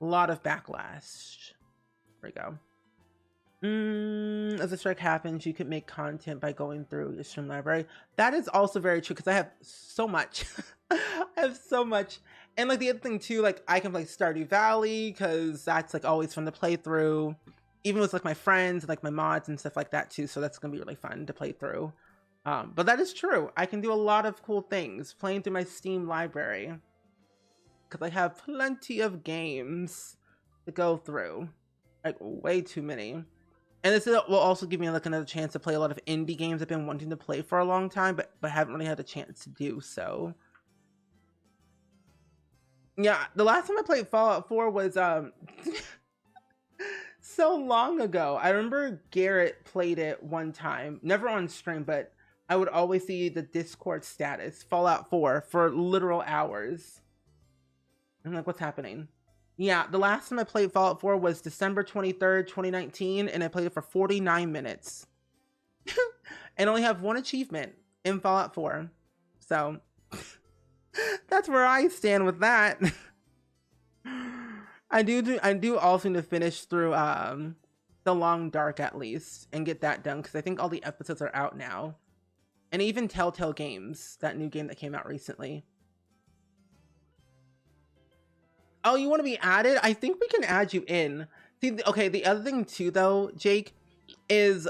A lot of backlash. There we go. As a strike happens, you can make content by going through your stream library. That is also very true because I have so much. I have so much. And like the other thing too, like I can play Stardew Valley because that's like always fun to play through. Even with like my friends, like my mods and stuff like that too. So that's gonna be really fun to play through. But that is true. I can do a lot of cool things playing through my Steam library because I have plenty of games to go through, like way too many. And this will also give me like another chance to play a lot of indie games I've been wanting to play for a long time, but haven't really had a chance to do so. Yeah, the last time I played Fallout 4 was so long ago. I remember Garrett played it one time, never on stream, but I would always see the Discord status, Fallout 4, for literal hours. I'm like, what's happening? Yeah, the last time I played Fallout 4 was December 23rd, 2019, and I played it for 49 minutes. And only have one achievement in Fallout 4. So, that's where I stand with that. I do also need to finish through The Long Dark at least, and get that done, because I think all the episodes are out now. And even Telltale Games, that new game that came out recently. Oh, you want to be added? I think we can add you in. See, okay, the other thing too, though, Jake, is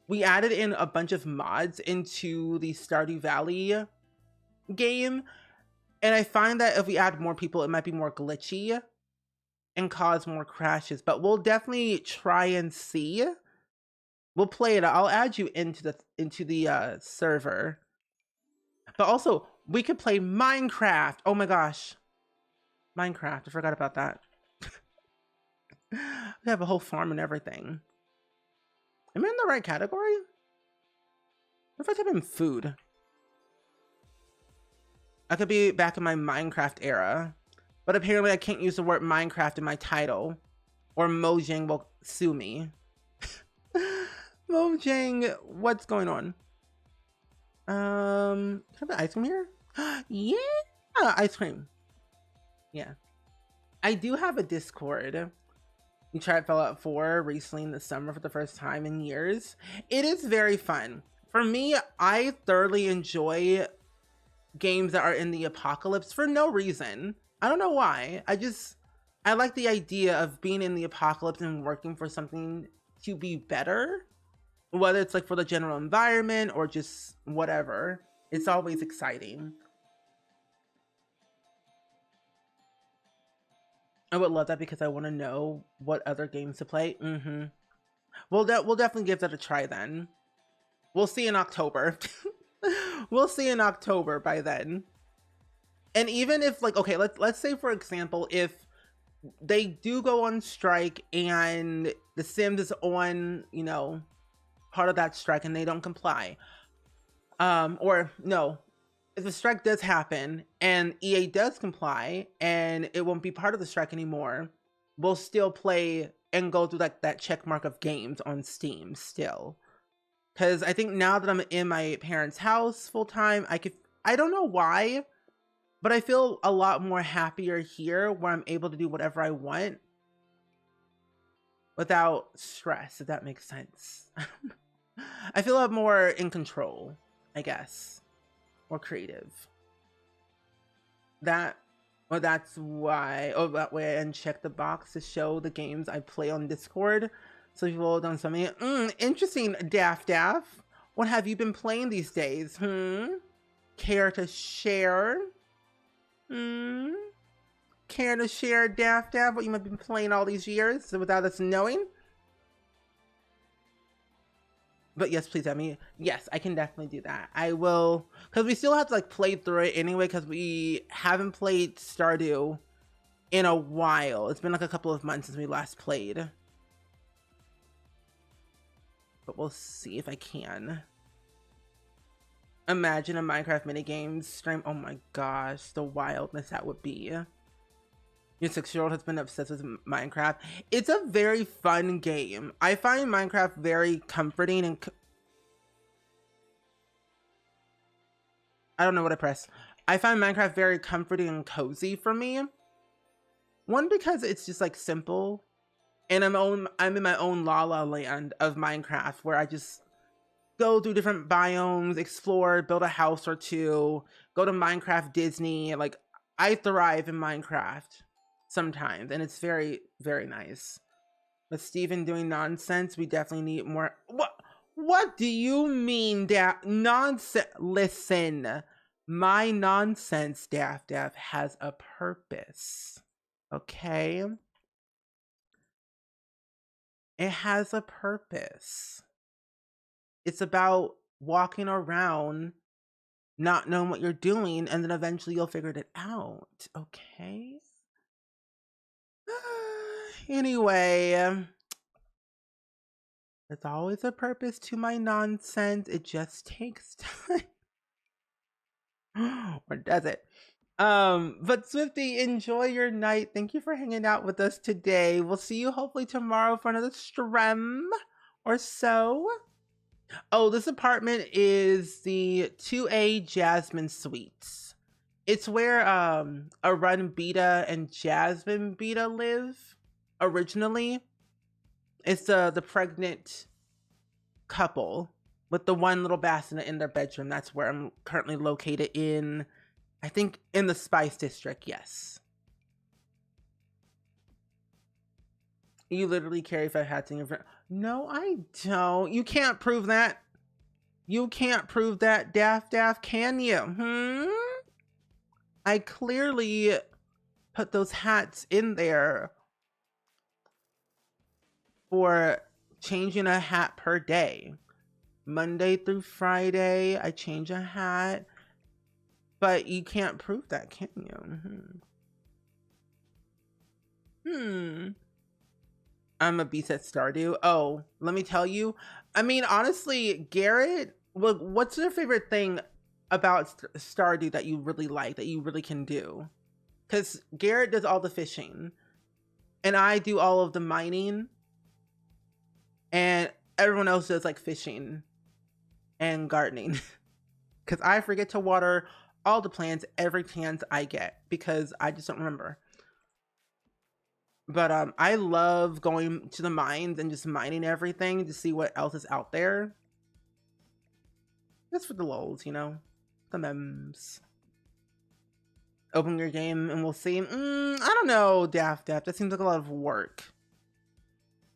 we added in a bunch of mods into the Stardew Valley game. And I find that if we add more people, it might be more glitchy and cause more crashes. But we'll definitely try and see. We'll play it. I'll add you into the server. But also, we could play Minecraft. Oh my gosh. Minecraft, I forgot about that. We have a whole farm and everything. Am I in the right category? What if I type in food? I could be back in my Minecraft era. But apparently I can't use the word Minecraft in my title. Or Mojang will sue me. Mojang, what's going on? Can I have ice cream here? Yeah, ice cream. Yeah, I do have a Discord. We tried Fallout 4 recently in the summer for the first time in years. It is very fun. For me, I thoroughly enjoy games that are in the apocalypse for no reason. I don't know why. I like the idea of being in the apocalypse and working for something to be better, whether it's like for the general environment or just whatever. It's always exciting. I would love that because I want to know what other games to play. We'll definitely give that a try then. We'll see in October. We'll see in October by then. And even if like, okay, let's say for example, if they do go on strike and the Sims is on, you know, part of that strike and they don't comply. Or no, if the strike does happen and EA does comply and it won't be part of the strike anymore, we'll still play and go through like that check mark of games on Steam still. Because I think now that I'm in my parents' house full time, I don't know why, but I feel a lot more happier here where I'm able to do whatever I want without stress, if that makes sense. I feel a lot more in control, I guess, more creative. That's why, oh, that way I uncheck the box to show the games I play on Discord. So people don't tell me, interesting, Daft. What have you been playing these days? Care to share? Care to share, Daft, what you might have been playing all these years without us knowing? But yes, please, yes, I can definitely do that. I will, because we still have to like play through it anyway, because we haven't played Stardew in a while. It's been like a couple of months since we last played. But we'll see if I can. Imagine a Minecraft minigames stream. Oh my gosh, the wildness that would be. Your 6-year-old has been obsessed with Minecraft. It's a very fun game. I find Minecraft very comforting and... I don't know what I pressed. I find Minecraft very comforting and cozy for me. One, because it's just like simple. And I'm in my own la la land of Minecraft where I just go through different biomes, explore, build a house or two, go to Minecraft Disney. Like, I thrive in Minecraft sometimes, and it's very, very nice. But Steven doing nonsense, we definitely need more. What do you mean, nonsense? Listen, my nonsense, Daft, has a purpose. Okay? It has a purpose. It's about walking around, not knowing what you're doing, and then eventually you'll figure it out. Okay? Anyway, there's always a purpose to my nonsense. It just takes time. Or does it? But Swifty, enjoy your night. Thank you for hanging out with us today. We'll see you hopefully tomorrow for another stream or so. Oh, this apartment is the 2A Jasmine Suites. It's where Arun Beta and Jasmine Beta live originally. It's the pregnant couple with the one little bassinet in their bedroom. That's where I'm currently located in, I think, in the Spice District, yes. You literally carry 5 hats in your front. No, I don't. You can't prove that. You can't prove that, Daft, can you? I clearly put those hats in there for changing a hat per day. Monday through Friday, I change a hat. But you can't prove that, can you? I'm a beast at Stardew. Oh, let me tell you. I mean, honestly, Garrett, what's your favorite thing about Stardew that you really like, that you really can do? Because Garrett does all the fishing, and I do all of the mining, and everyone else does like fishing and gardening. Because I forget to water all the plants every chance I get, because I just don't remember. But I love going to the mines and just mining everything to see what else is out there. Just for the lulz, you know? The memes. Open your game and we'll see. I don't know, Daft. That seems like a lot of work.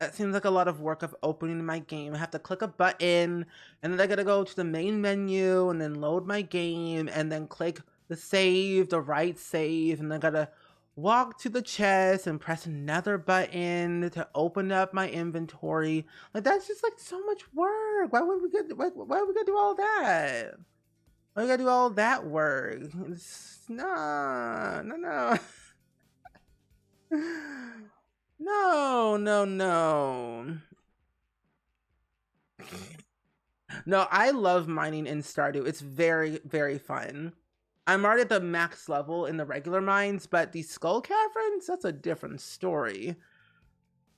That seems like a lot of work of opening my game. I have to click a button, and then I gotta go to the main menu, and then load my game, and then click the save, the right save, and then I gotta walk to the chest and press another button to open up my inventory. Like, that's just like so much work. Why would we gotta do all that? Why we gotta do all that work? No. No. No, I love mining in Stardew. It's very, very fun. I'm already at the max level in the regular mines, but the Skull Caverns, that's a different story.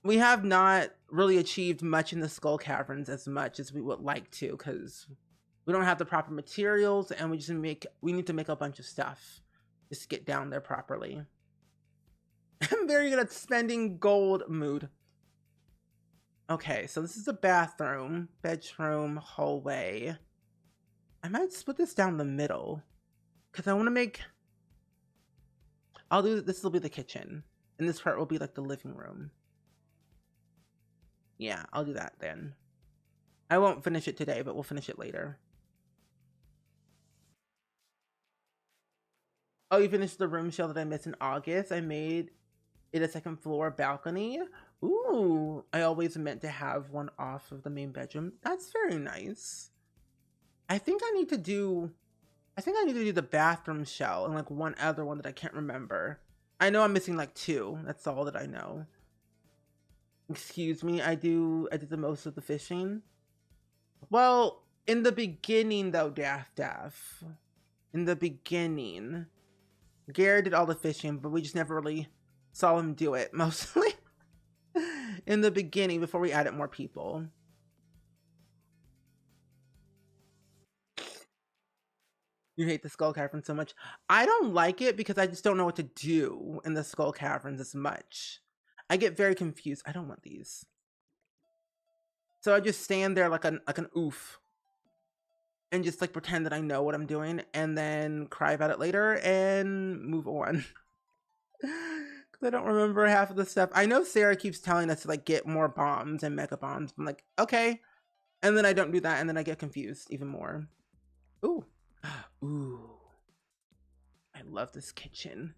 We have not really achieved much in the Skull Caverns as much as we would like to, because we don't have the proper materials, and we need to make a bunch of stuff just to get down there properly. I'm very good at spending gold mood. Okay, so this is the bathroom, bedroom, hallway. I might split this down the middle because I want to make. This will be the kitchen, and this part will be like the living room. Yeah, I'll do that then. I won't finish it today, but we'll finish it later. Oh, you finished the room shell that I missed in August? I made it a second floor balcony. Ooh, I always meant to have one off of the main bedroom. That's very nice. I think I need to do the bathroom shell and like one other one that I can't remember. I know I'm missing like 2. That's all that I know. Excuse me, I did the most of the fishing. Well, in the beginning though, Daff. In the beginning, Garrett did all the fishing, but we just never really saw him do it, mostly. In the beginning, before we added more people. You hate the Skull Cavern so much. I don't like it because I just don't know what to do in the Skull Caverns as much. I get very confused. I don't want these. So I just stand there like an oof. And just like pretend that I know what I'm doing and then cry about it later and move on. Because I don't remember half of the stuff. I know Sarah keeps telling us to like get more bombs and mega bombs. I'm like, okay. And then I don't do that and then I get confused even more. Ooh. Ooh. I love this kitchen.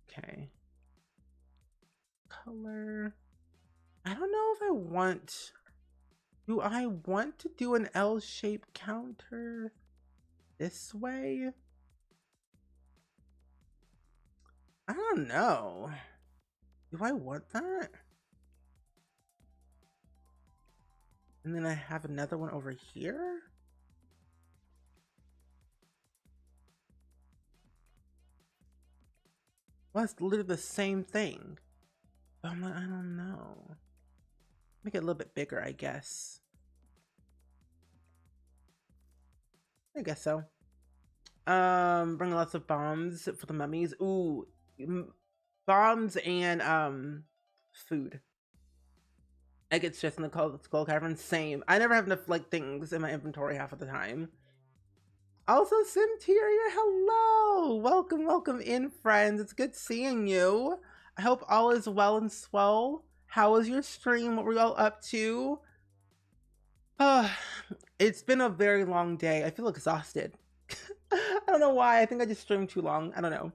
Okay. Color. I don't know if I want... Do I want to do an L-shaped counter this way? I don't know. Do I want that? And then I have another one over here? Well, it's literally the same thing. But I'm like, I don't know. Make it a little bit bigger, I guess. I guess so. Bring lots of bombs for the mummies. Ooh, bombs and food. I get stressed in the Skull Cavern. Same. I never have enough like things in my inventory half of the time. Also, Simteria, hello! Welcome in, friends. It's good seeing you. I hope all is well and swell. How was your stream? What were you all up to? It's been a very long day. I feel exhausted. I don't know why. I think I just streamed too long. I don't know.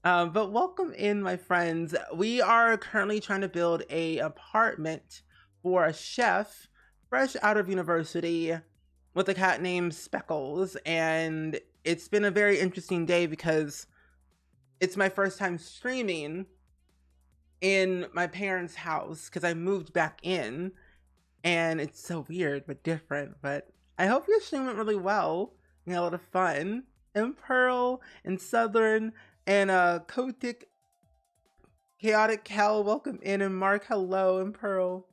But welcome in, my friends. We are currently trying to build an apartment for a chef fresh out of university with a cat named Speckles. And it's been a very interesting day because it's my first time streaming in my parents' house because I moved back in, and it's so weird but different. But I hope your stream went really well. You had a lot of fun. And Pearl and Southern and Kotick, Chaotic Cal, welcome in, and Mark, hello, and Pearl.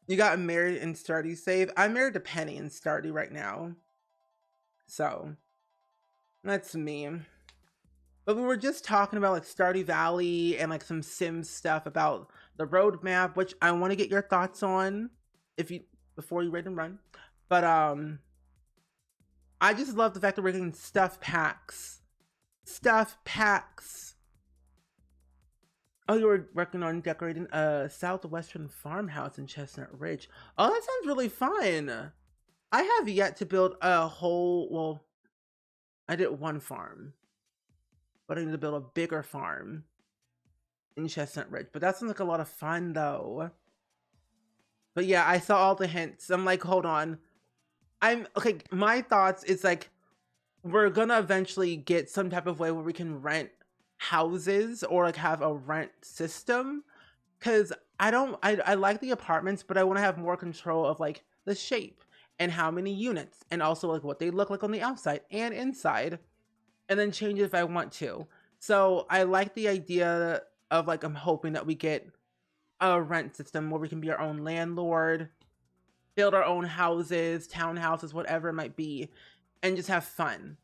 You got married in Stardew Save. I'm married to Penny in Stardew right now, so that's me. But we were just talking about like Stardew Valley and like some Sims stuff about the roadmap, which I want to get your thoughts on before you ready to run. But I just love the fact that we're getting stuff packs. Stuff packs. Oh, you were working on decorating a southwestern farmhouse in Chestnut Ridge. Oh, that sounds really fun. I have yet to build a whole, well, I did one farm, but I need to build a bigger farm in Chestnut Ridge. But that sounds like a lot of fun though. But yeah, I saw all the hints. I'm like, hold on. I'm okay. My thoughts is like, we're gonna eventually get some type of way where we can rent houses or like have a rent system. Cause I like the apartments, but I want to have more control of like the shape and how many units and also like what they look like on the outside and inside, and then change it if I want to. So I like the idea of like, I'm hoping that we get a rent system where we can be our own landlord, build our own houses, townhouses, whatever it might be, and just have fun.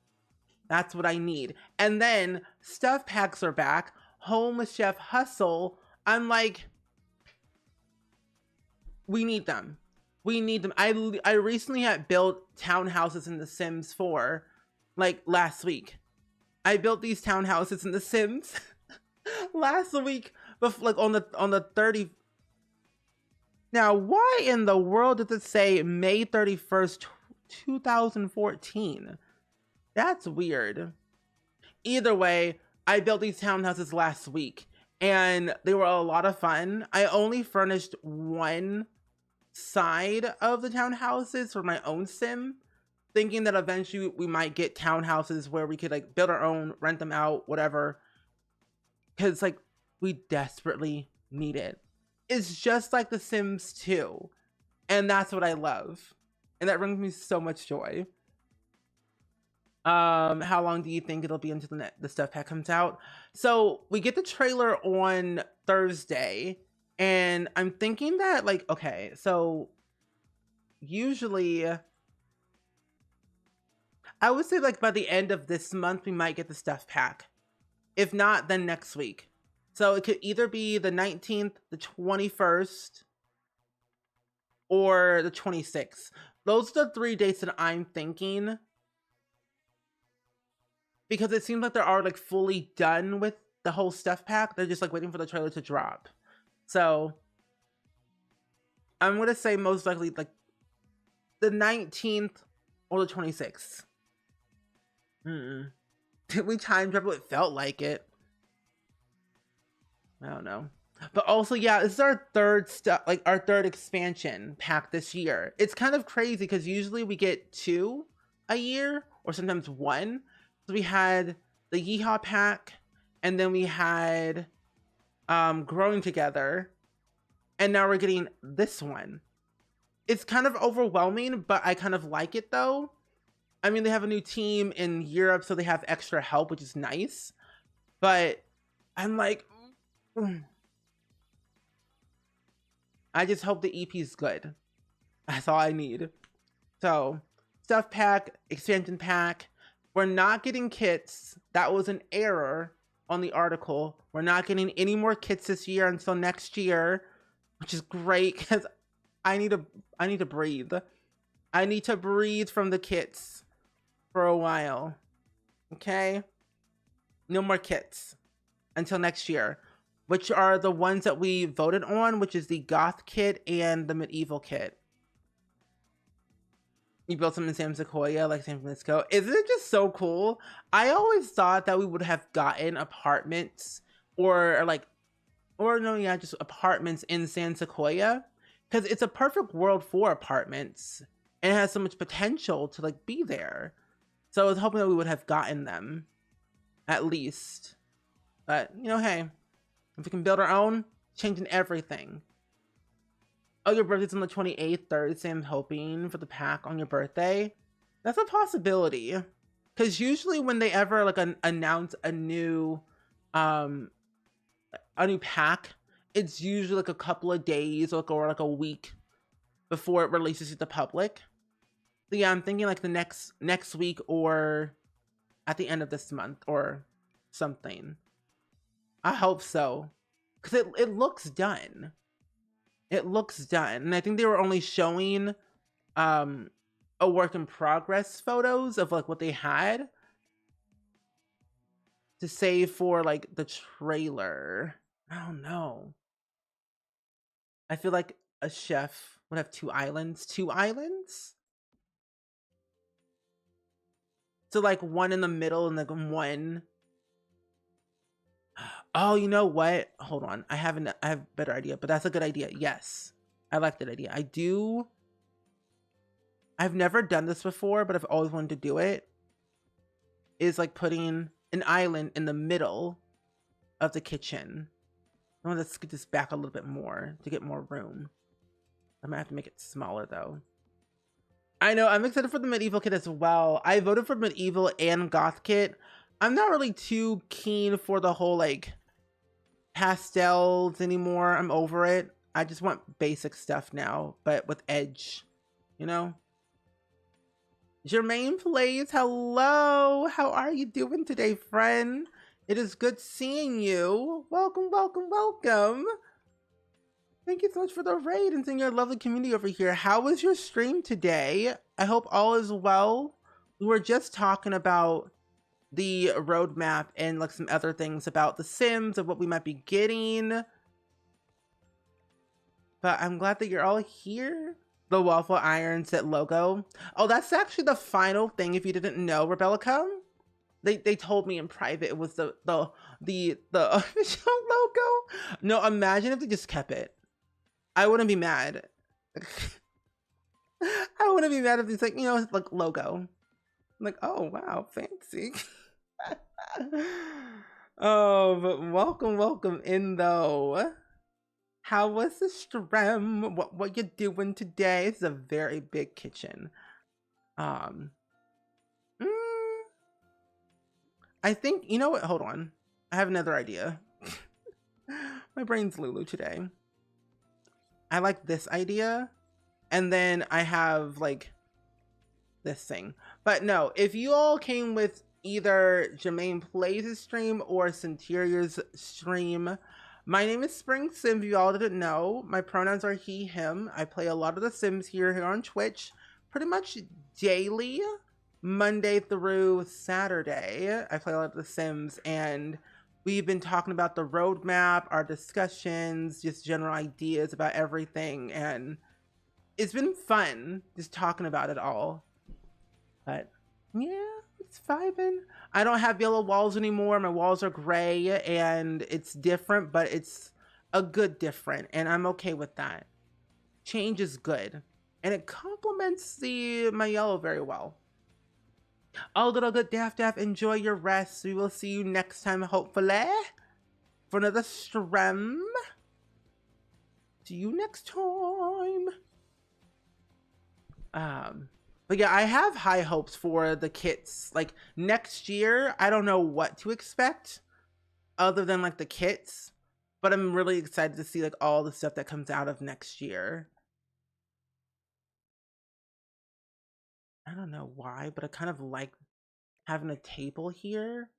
That's what I need. And then stuff packs are back. Home with Chef Hustle. I'm like, we need them. We need them. I recently had built townhouses in The Sims 4, like last week. I built these townhouses in The Sims last week, but like on the 30. Now, why in the world did it say May 31st, 2014? That's weird. Either way, I built these townhouses last week and they were a lot of fun. I only furnished one side of the townhouses for my own sim, thinking that eventually we might get townhouses where we could like build our own, rent them out, whatever. Because like we desperately need it. It's just like The Sims 2. And that's what I love. And that brings me so much joy. How long do you think it'll be until the stuff pack comes out? So we get the trailer on Thursday, and I'm thinking that like, okay, so usually I would say like by the end of this month we might get the stuff pack. If not, then next week. So it could either be the 19th, the 21st, or the 26th. Those are the 3 dates that I'm thinking. Because it seems like they're already like fully done with the whole stuff pack. They're just like waiting for the trailer to drop. So I'm gonna say most likely like the 19th or the 26th. Did we time travel? It felt like it. I don't know. But also, yeah, this is our third our third expansion pack this year. It's kind of crazy because usually we get 2 a year or sometimes 1. So we had the Yeehaw pack, and then we had Growing Together, and now we're getting this one. It's kind of overwhelming, but I kind of like it though. I mean, they have a new team in Europe, so they have extra help, which is nice. But I'm like, I just hope the EP is good. That's all I need. So, stuff pack, expansion pack. We're not getting kits. That was an error on the article. We're not getting any more kits this year until next year, which is great because I need to breathe. I need to breathe from the kits for a while. Okay? No more kits until next year, which are the ones that we voted on, which is the Goth kit and the Medieval kit. You built them in San Sequoia, like San Francisco. Isn't it just so cool? I always thought that we would have gotten apartments just apartments in San Sequoia, because it's a perfect world for apartments and it has so much potential to like be there. So I was hoping that we would have gotten them at least. But you know, hey, if we can build our own, changing everything. Oh, your birthday's on the 28th, Thursday. I'm hoping for the pack on your birthday. That's a possibility. Because usually when they ever like announce a new pack, it's usually like a couple of days or like a week before it releases to the public. So yeah, I'm thinking like the next week or at the end of this month or something. I hope so. Because it looks done. It looks done. And I think they were only showing a work in progress photos of like what they had to save for like the trailer. I don't know. I feel like a chef would have two islands. Two islands? So like one in the middle and like one. Oh, you know what? Hold on. I have a better idea, but that's a good idea. Yes. I like that idea. I've never done this before, but I've always wanted to do it. Is like putting an island in the middle of the kitchen. I want to scoot this back a little bit more to get more room. I might have to make it smaller though. I know, I'm excited for the medieval kit as well. I voted for medieval and goth kit. I'm not really too keen for the whole like pastels anymore. I'm over it. I just want basic stuff now, but with edge, you know? Jermaine plays, hello. How are you doing today, friend? It is good seeing you. Welcome, welcome, welcome. Thank you so much for the raid and seeing your lovely community over here. How was your stream today? I hope all is well. We were just talking about the roadmap and like some other things about the Sims of what we might be getting. But I'm glad that you're all here. The waffle iron set logo. Oh, that's actually the final thing. If you didn't know, Rebellica, they told me in private it was the official logo. No, imagine if they just kept it. I wouldn't be mad. I wouldn't be mad if it's like, you know, like logo. I'm like, oh wow, fancy. Oh, but welcome in though. How was the stream? What you doing today? It's a very big kitchen. Mm, I think, you know what? Hold on. I have another idea. My brain's Lulu today. I like this idea. And then I have like this thing. But no, if you all came with either Jermaine Plays' stream or Centuria's stream, my name is SpringSims. If you all didn't know, my pronouns are he, him. I play a lot of the Sims here on Twitch, pretty much daily, Monday through Saturday. I play a lot of the Sims, and we've been talking about the roadmap, our discussions, just general ideas about everything, and it's been fun just talking about it all. But yeah, it's vibing. I don't have yellow walls anymore. My walls are gray and it's different, but it's a good different, and I'm okay with that. Change is good, and it complements my yellow very well. Oh, little good Daff, enjoy your rest. We will see you next time, hopefully, for another stream. See you next time. But yeah, I have high hopes for the kits. Like next year, I don't know what to expect other than like the kits, but I'm really excited to see like all the stuff that comes out of next year. I don't know why, but I kind of like having a table here.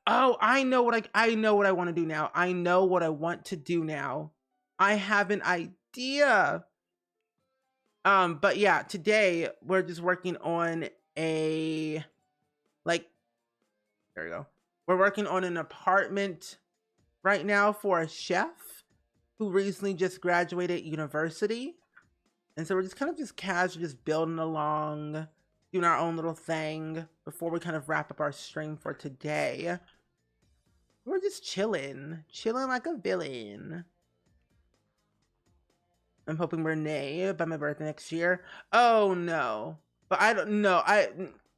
Oh, I know what I want to do now. I know what I want to do now. I have an idea. But yeah, today we're just working on a there we go. We're working on an apartment right now for a chef who recently just graduated university. And so we're just kind of just casually just building along, doing our own little thing before we kind of wrap up our stream for today. We're just chilling like a villain. I'm hoping Renee by my birthday next year. Oh no, but I don't know.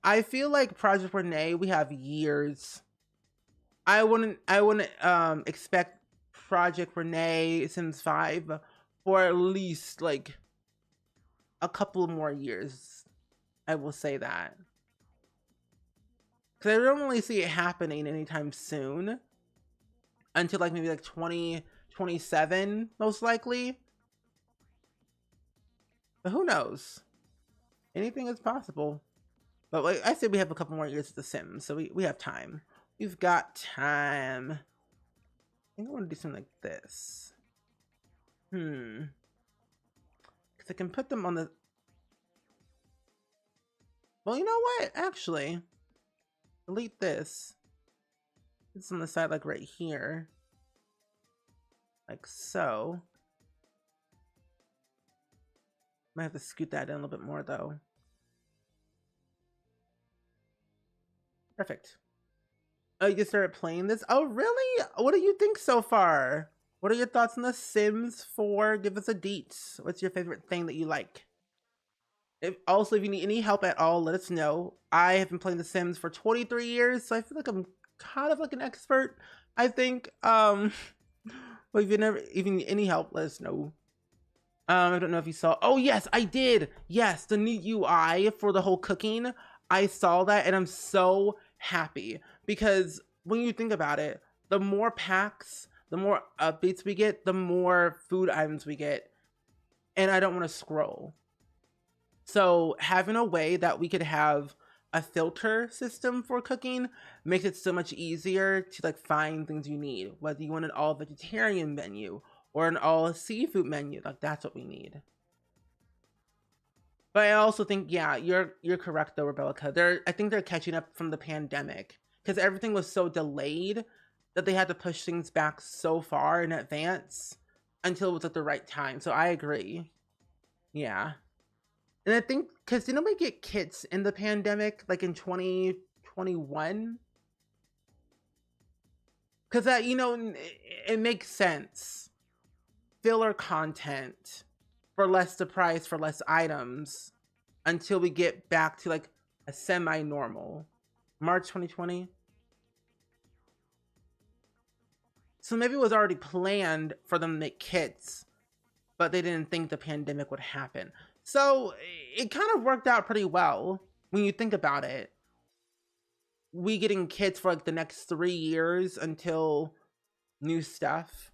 I feel like Project Renee, we have years. I wouldn't expect Project Renee Sims 5 for at least like a couple more years. I will say that. Because I don't really see it happening anytime soon. Until like maybe like 2027, most likely. But who knows? Anything is possible. But like I said, we have a couple more years of The Sims, so we have time. We've got time. I think I want to do something like this. Because I can put them on the... Well, you know what? Actually, delete this. It's on the side, like right here. Like so. Might have to scoot that in a little bit more though. Perfect. Oh, you just started playing this? Oh, really? What do you think so far? What are your thoughts on The Sims 4? Give us a deets. What's your favorite thing that you like? If you need any help at all, let us know. I have been playing The Sims for 23 years, so I feel like I'm kind of like an expert, I think. But if you need any help, let us know. I don't know if you saw. Oh yes, I did. Yes, the new UI for the whole cooking. I saw that and I'm so happy because when you think about it, the more packs, the more updates we get, the more food items we get, and I don't want to scroll. So having a way that we could have a filter system for cooking makes it so much easier to like find things you need, whether you want an all vegetarian menu or an all seafood menu. Like that's what we need. But I also think, yeah, you're correct though, Rebecca. I think they're catching up from the pandemic because everything was so delayed that they had to push things back so far in advance until it was at the right time. So I agree. Yeah. And I think because didn't we get kits in the pandemic, like in 2021? Because that, it makes sense. Filler content for less the price for less items until we get back to like a semi-normal. March 2020. So maybe it was already planned for them to make kits, but they didn't think the pandemic would happen. So it kind of worked out pretty well when you think about it. We getting kits for like the next 3 years until new stuff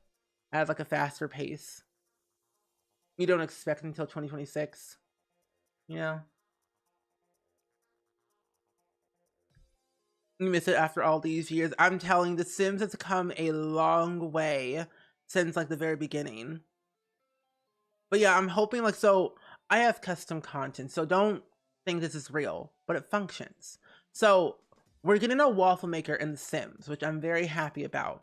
at like a faster pace. You don't expect until 2026. Yeah. You miss it after all these years. I'm telling The Sims has come a long way since like the very beginning. But yeah, I'm hoping like so I have custom content, so don't think this is real, but it functions. So we're getting a waffle maker in The Sims, which I'm very happy about.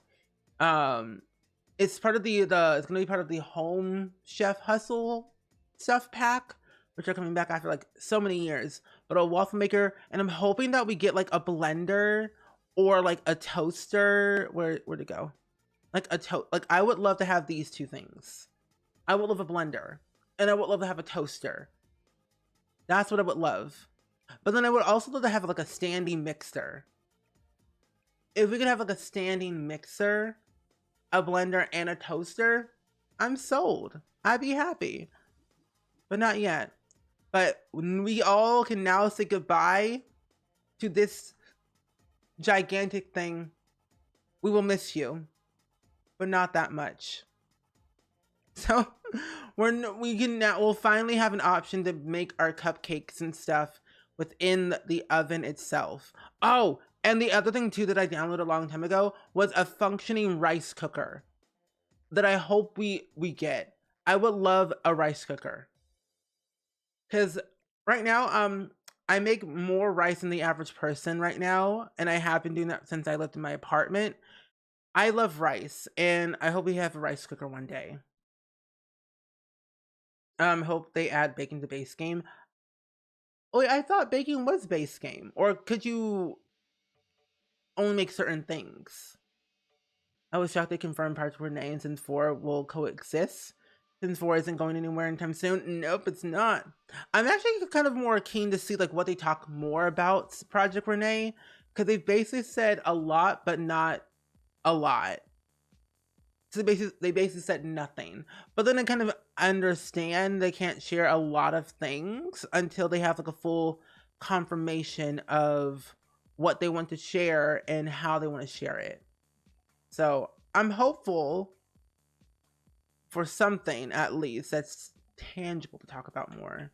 It's part of it's gonna be part of the Home Chef Hustle stuff pack, which are coming back after like so many years. But a waffle maker, and I'm hoping that we get like a blender or like a toaster. Where'd it go? Like like I would love to have these two things. I would love a blender, and I would love to have a toaster. That's what I would love. But then I would also love to have like a standing mixer. If we could have like a standing mixer, a blender, and a toaster, I'm sold. I'd be happy. But not yet. But we all can now say goodbye to this gigantic thing. We will miss you, but not that much. So we'll finally have an option to make our cupcakes and stuff within the oven itself. Oh, and the other thing too that I downloaded a long time ago was a functioning rice cooker that I hope we get. I would love a rice cooker. Cause right now, I make more rice than the average person right now, and I have been doing that since I lived in my apartment. I love rice, and I hope we have a rice cooker one day. Hope they add baking to base game. Oh, I thought baking was base game, or could you only make certain things? I was shocked they confirmed parts where Nay and Sims 4 will coexist. Sims 4 isn't going anywhere anytime soon. Nope, it's not. I'm actually kind of more keen to see like what they talk more about Project Renee, because they basically said a lot, but not a lot. So they basically said nothing. But then I kind of understand they can't share a lot of things until they have like a full confirmation of what they want to share and how they want to share it. So I'm hopeful for something at least that's tangible to talk about more.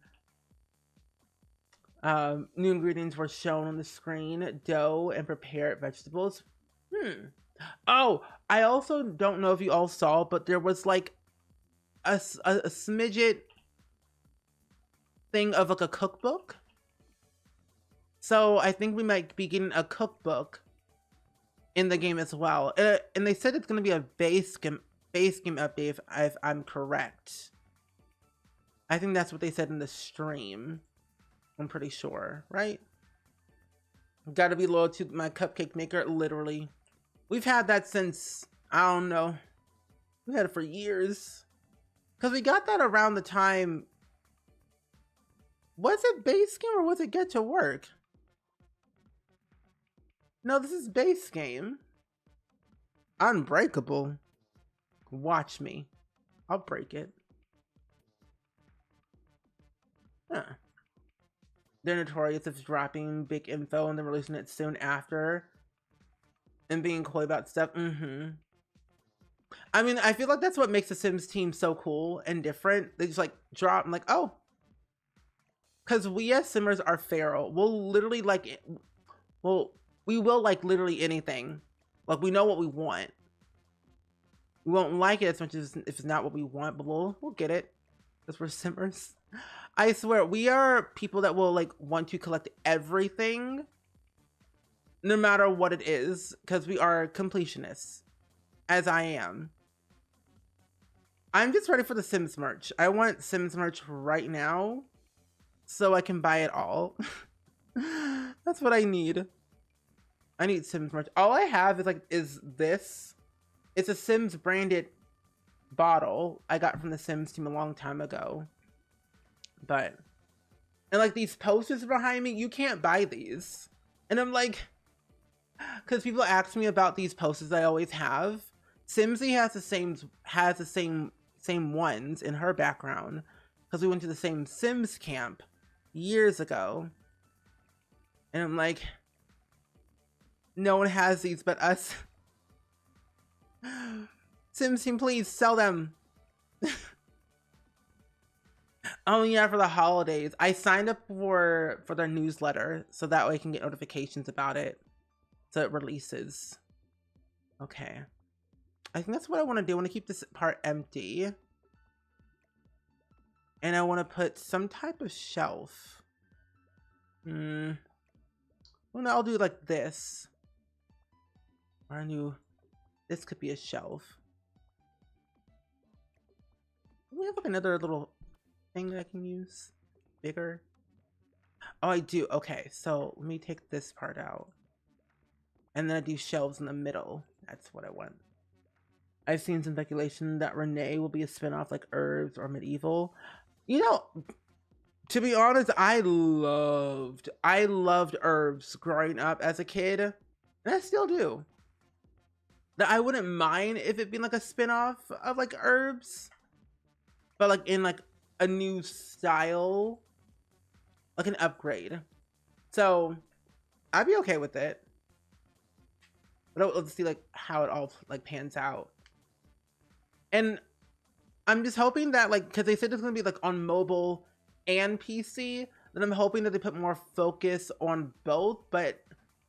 New ingredients were shown on the screen: dough and prepared vegetables. Oh, I also don't know if you all saw, but there was like a smidget thing of like a cookbook. So I think we might be getting a cookbook in the game as well. And they said it's going to be a base game update if I'm correct. I think that's what they said in the stream. I'm pretty sure, right? Got to be loyal to my cupcake maker, literally. We've had that since, I don't know. We had it for years. Because we got that around the time. Was it base game or was it get to work? No, this is base game. Unbreakable. Watch me. I'll break it. Huh. They're notorious of dropping big info and then releasing it soon after. And being coy about stuff. I mean, I feel like that's what makes the Sims team so cool and different. They just like drop and like, oh. Because we as Simmers are feral. We'll literally like, well, we will like literally anything. Like we know what we want. We won't like it as much as if it's not what we want, but we'll get it. Because we're Simmers. I swear, we are people that will like want to collect everything. No matter what it is. Because we are completionists. As I am. I'm just ready for the Sims merch. I want Sims merch right now. So I can buy it all. That's what I need. I need Sims merch. All I have is this. It's a Sims branded bottle I got from the Sims team a long time ago. But, and like these posters behind me, you can't buy these. And I'm like, because people ask me about these posters I always have. Simsy has the same ones in her background. Because we went to the same Sims camp years ago. And I'm like, no one has these but us. Sims team, please sell them. Oh yeah, for the holidays. I signed up for their newsletter so that way I can get notifications about it. So it releases. Okay. I think that's what I want to do. I want to keep this part empty. And I want to put some type of shelf. Well, no, I'll do like this. Or I knew this could be a shelf. We have like another little thing that I can use. Bigger. Oh, I do. Okay, so let me take this part out. And then I do shelves in the middle. That's what I want. I've seen some speculation that Renee will be a spinoff like Herbs or Medieval. You know, to be honest, I loved Herbs growing up as a kid. And I still do. That I wouldn't mind if it being like a spinoff of like Herbs. But like in like a new style. Like an upgrade. So I'd be okay with it. But let's see like how it all like pans out. And I'm just hoping that like, because they said it's gonna be like on mobile and PC, then I'm hoping that they put more focus on both, but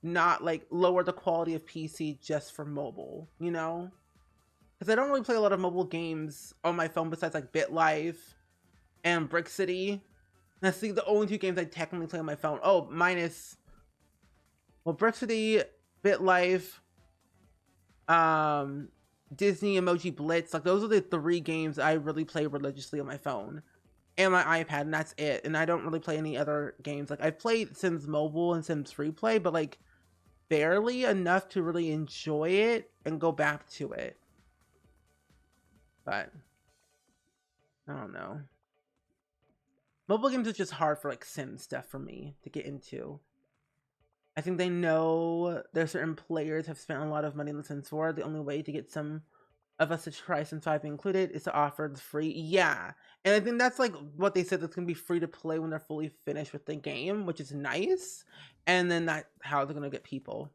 not like lower the quality of PC just for mobile, you know? Because I don't really play a lot of mobile games on my phone besides like BitLife and Brick City. That's the only two games I technically play on my phone. Oh, minus, well, Brick City, BitLife, Disney Emoji Blitz. Like those are the 3 games I really play religiously on my phone and my iPad, and that's it. And I don't really play any other games. Like I've played Sims Mobile and Sims Free Play, but like barely enough to really enjoy it and go back to it. But I don't know. Mobile games is just hard for like Sim stuff for me to get into. I think they know there are certain players have spent a lot of money in the Sims 4. The only way to get some of us to try Sims 5 included is to offer the free. Yeah. And I think that's like what they said, that's going to be free to play when they're fully finished with the game, which is nice. And then that's how they're going to get people.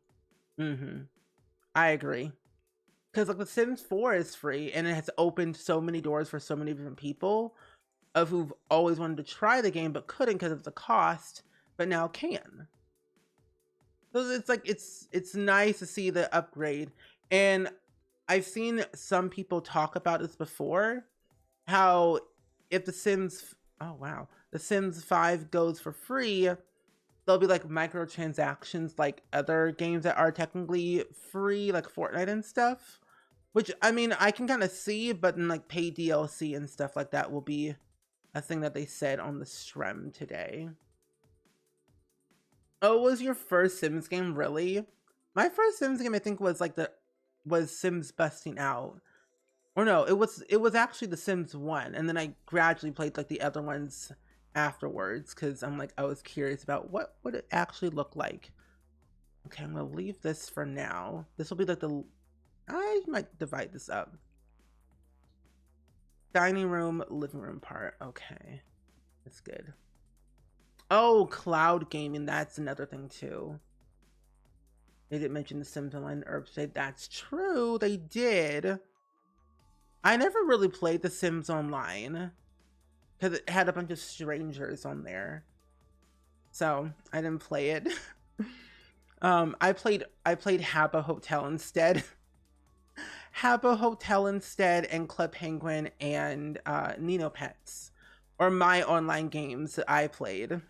I agree. Because like the Sims 4 is free and it has opened so many doors for so many different people of who've always wanted to try the game but couldn't because of the cost, but now can. So it's like it's nice to see the upgrade. And I've seen some people talk about this before, how if the Sims, oh wow, the Sims 5 goes for free, there'll be like microtransactions like other games that are technically free, like Fortnite and stuff. Which, I mean, I can kind of see, but then like pay DLC and stuff like that will be a thing that they said on the stream today. Oh, was your first Sims game really? My first Sims game, I think, was like was Sims Busting Out. Or no, it was actually The Sims 1, and then I gradually played like the other ones afterwards because I'm like I was curious about what would it actually look like. Okay, I'm gonna leave this for now. This will be like I might divide this up. Dining room, living room part. Okay, that's good. Oh, cloud gaming, that's another thing too. They didn't mention The Sims Online Herb State. That's true, they did. I never really played The Sims Online because it had a bunch of strangers on there, so I didn't play it. I played Habbo Hotel instead. Habbo Hotel instead, and Club Penguin and Nino Pets, or my online games that I played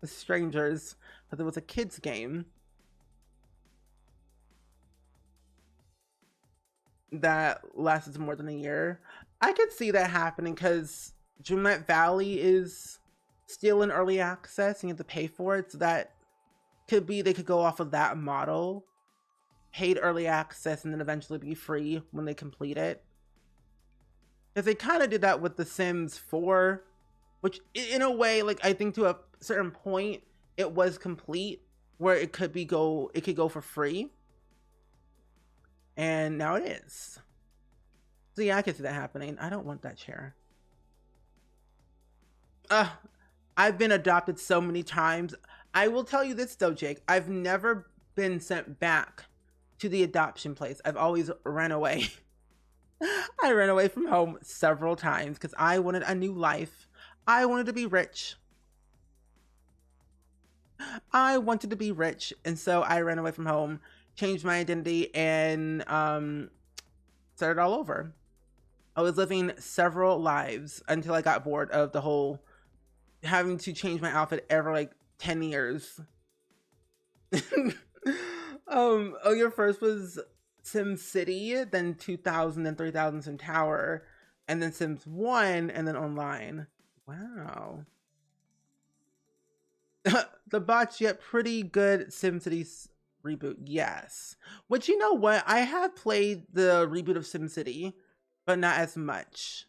with strangers, because it was a kids game that lasted more than a year. I could see that happening because Dreamlight Valley is still in early access and you have to pay for it, so that could be they could go off of that model, paid early access and then eventually be free when they complete it. Because they kind of did that with The Sims 4, which in a way, like, I think to a certain point it was complete where it could go for free, and now it is. So yeah, I can see that happening. I don't want that chair. I've been adopted so many times. I will tell you this though, Jake, I've never been sent back to the adoption place. I've always ran away. I ran away from home several times because I wanted a new life. I wanted to be rich. I wanted to be rich, and so I ran away from home, changed my identity, and started all over. I was living several lives until I got bored of the whole having to change my outfit every like 10 years. Oh, your first was Sim City, then 2000, then 3000 Sim Tower, and then Sims 1, and then online. Wow. The bot's yet pretty good SimCity reboot, yes. Which, you know what? I have played the reboot of SimCity, but not as much.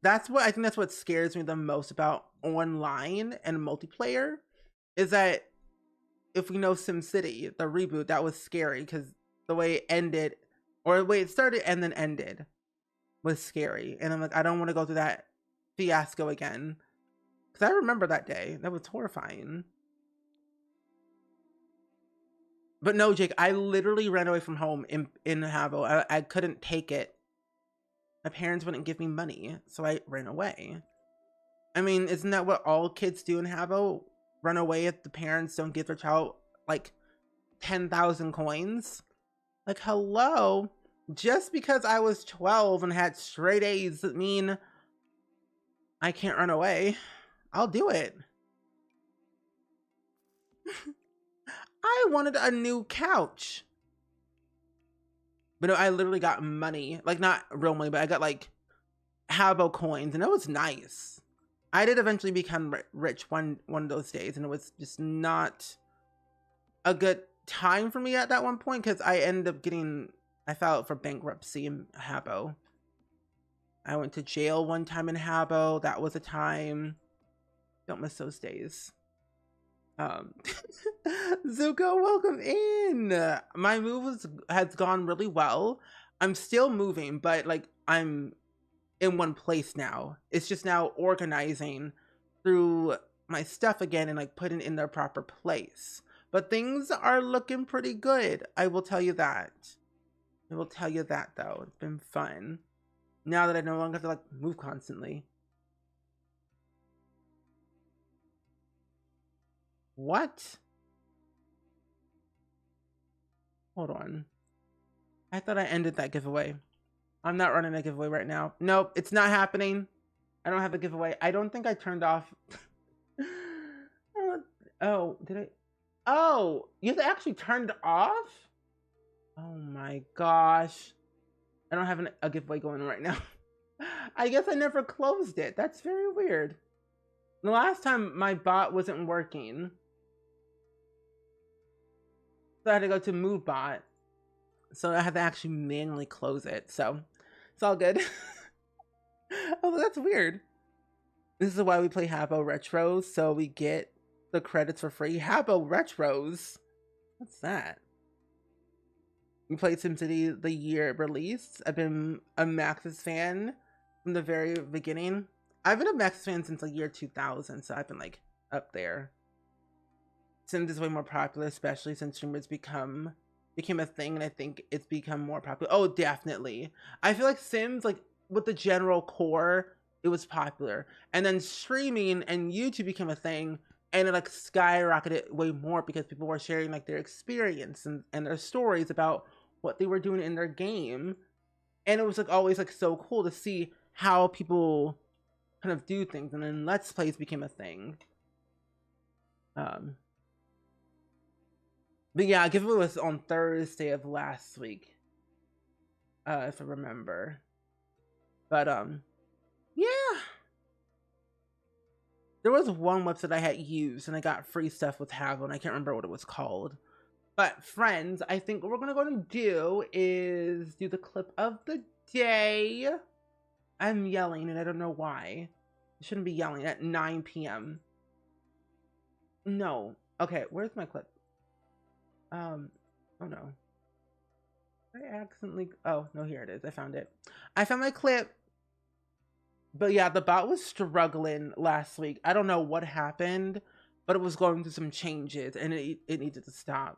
I think that's what scares me the most about online and multiplayer, is that if we know SimCity, the reboot, that was scary because the way it ended, or the way it started and then ended, was scary. And I'm like, I don't want to go through that fiasco again. Because I remember that day. That was horrifying. But no, Jake, I literally ran away from home in Habbo. I couldn't take it. My parents wouldn't give me money, so I ran away. I mean, isn't that what all kids do in Habbo? Run away if the parents don't give their child like 10,000 coins? Like, hello? Just because I was 12 and had straight A's doesn't mean I can't run away. I'll do it. I wanted a new couch. But no, I literally got money. Like, not real money, but I got like Habbo coins, and it was nice. I did eventually become rich one of those days, and it was just not a good time for me at that one point because I ended up I filed for bankruptcy in Habbo. I went to jail one time in Habbo. That was a time. Don't miss those days. Zuko, welcome in. My move has gone really well. I'm still moving, but like I'm in one place now. It's just now organizing through my stuff again and like putting it in their proper place. But things are looking pretty good. I will tell you that. I will tell you that though. It's been fun. Now that I no longer have to like move constantly. What? Hold on. I thought I ended that giveaway. I'm not running a giveaway right now. Nope, it's not happening. I don't have a giveaway. I don't think I turned off. I Oh, did I? Oh, you have to actually turn it off? Oh my gosh. I don't have a giveaway going on right now. I guess I never closed it. That's very weird. The last time my bot wasn't working, so I had to go to move bot. So I had to actually manually close it. So it's all good. Oh, that's weird. This is why we play Habbo Retros, so we get the credits for free. Habbo Retros? What's that? We played SimCity the year it released. I've been a Maxis fan from the very beginning. I've been a Maxis fan since the year 2000, so I've been like up there. Sims is way more popular, especially since streamers became a thing, and I think it's become more popular. Oh, definitely. I feel like Sims, like with the general core, it was popular, and then streaming and YouTube became a thing, and it like skyrocketed way more because people were sharing like their experience and their stories about what they were doing in their game, and it was like always like so cool to see how people kind of do things, and then Let's Plays became a thing. But yeah, I giveaway was on Thursday of last week, if I remember. But yeah, there was one website I had used, and I got free stuff with Havel, and I can't remember what it was called. But friends, I think what we're gonna go and do is do the clip of the day. I'm yelling, and I don't know why. I shouldn't be yelling at 9 p.m. No. Okay, where's my clip? Oh no. I accidentally, oh no, here it is. I found it. I found my clip. But yeah, the bot was struggling last week. I don't know what happened, but it was going through some changes, and it needed to stop.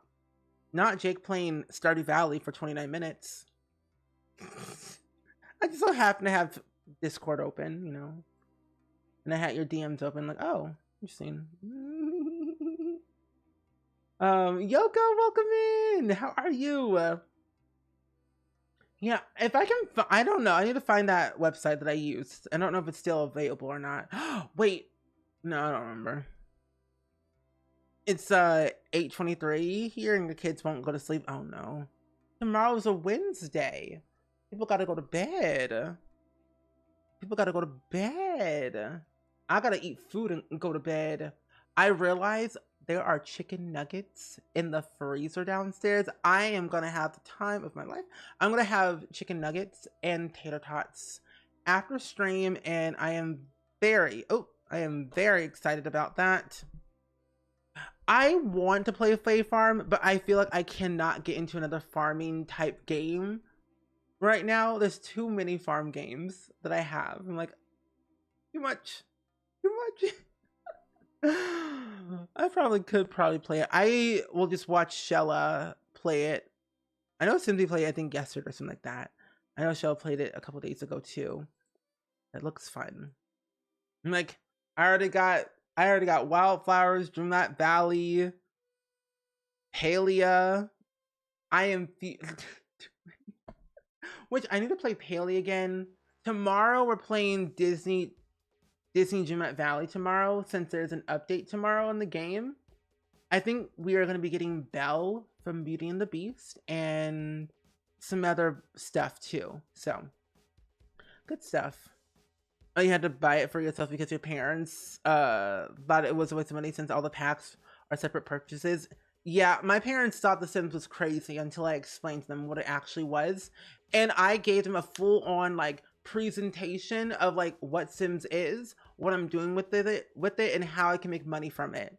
Not Jake playing Stardew Valley for 29 minutes. I just so happen to have Discord open, you know, and I had your DMs open, like, oh, interesting. Yoko, welcome in. How are you? Yeah, if I can, I don't know. I need to find that website that I used. I don't know if it's still available or not. Wait, no, I don't remember. It's 8:23 here, and the kids won't go to sleep. Oh no, tomorrow's a Wednesday. People gotta go to bed. People gotta go to bed. I gotta eat food and go to bed. I realize there are chicken nuggets in the freezer downstairs. I am gonna have the time of my life. I'm gonna have chicken nuggets and tater tots after stream, and I am very excited about that. I want to play Fae Farm, but I feel like I cannot get into another farming type game right now. There's too many farm games that I have. I'm like, too much. I could play it. I will just watch Shella play it. I know Cindy played it, I think yesterday or something like that. I know Shella played it a couple days ago too. It looks fun. I'm like, I already got Wildflowers, Dreamlight Valley, Palia. I am which I need to play Palia again. Tomorrow we're playing Disney Dreamlight Valley tomorrow, since there's an update tomorrow in the game. I think we are going to be getting Belle from Beauty and the Beast and some other stuff too. So, good stuff. Oh, you had to buy it for yourself because your parents thought it was a waste of money since all the packs are separate purchases. Yeah, my parents thought The Sims was crazy until I explained to them what it actually was. And I gave them a full-on like presentation of like what Sims is, what I'm doing with it, and how I can make money from it.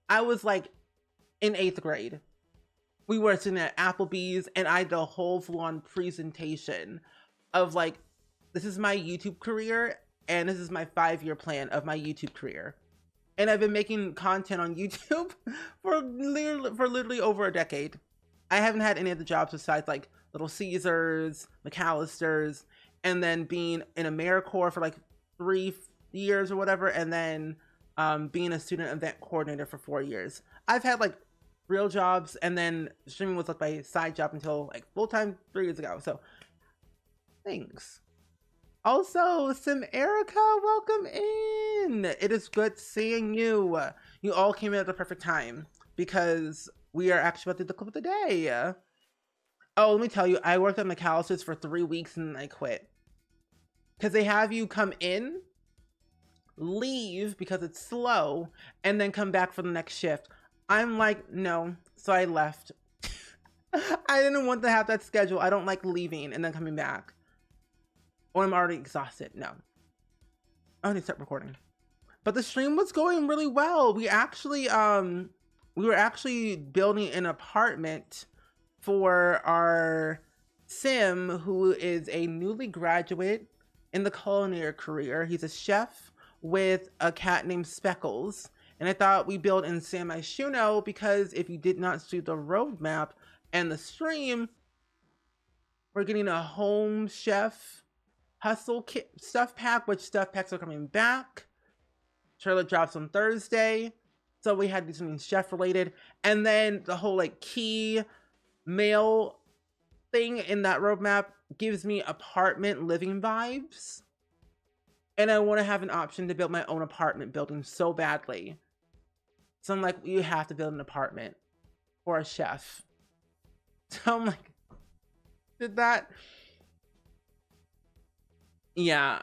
I was like in 8th grade. We were sitting at Applebee's, and I had a whole full-on presentation of like, this is my YouTube career, and this is my 5-year plan of my YouTube career. And I've been making content on YouTube for literally over a decade. I haven't had any other jobs besides like Little Caesars, McAllister's, and then being in AmeriCorps for like 3 years or whatever, and then being a student event coordinator for 4 years. I've had like real jobs, and then streaming was like my side job until like full-time 3 years ago. So thanks. Also, Sim Erica, welcome in. It is good seeing you. You all came in at the perfect time because we are actually about to do the clip of the day. Oh, let me tell you, I worked at McAllister's for 3 weeks and I quit. Because they have you come in, leave because it's slow, and then come back for the next shift. I'm like, no. So I left. I didn't want to have that schedule. I don't like leaving and then coming back. Or I'm already exhausted. No. I need to start recording. But the stream was going really well. We were actually building an apartment for our sim who is a newly graduate in the culinary career. He's a chef with a cat named Speckles. And I thought we build in Sam I Shuno because if you did not see the roadmap and the stream, we're getting a home chef hustle kit stuff pack, which stuff packs are coming back. Trailer drops on Thursday. So we had to do something chef related. And then the whole like key mail thing in that roadmap gives me apartment living vibes. And I want to have an option to build my own apartment building so badly. So I'm like, you have to build an apartment for a chef. So I'm like, did that? Yeah,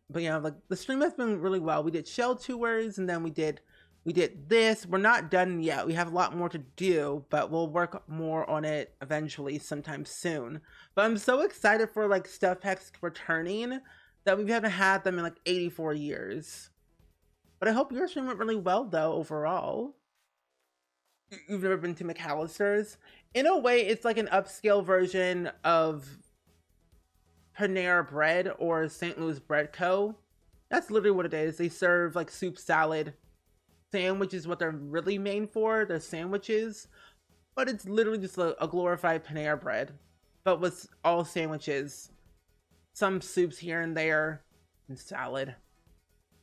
but yeah, like the stream has been really well. We did shell tours and then we did this. We're not done yet. We have a lot more to do, but we'll work more on it eventually sometime soon. But I'm so excited for like stuff packs returning that we haven't had them in like 84 years. But I hope your stream went really well though overall. You've never been to McAllister's? In a way, it's like an upscale version of Panera Bread or St. Louis Bread Co. That's literally what it is. They serve like soup, salad, sandwiches, what they're really made for. They're sandwiches, but it's literally just a glorified Panera Bread, but with all sandwiches, some soups here and there, and salad.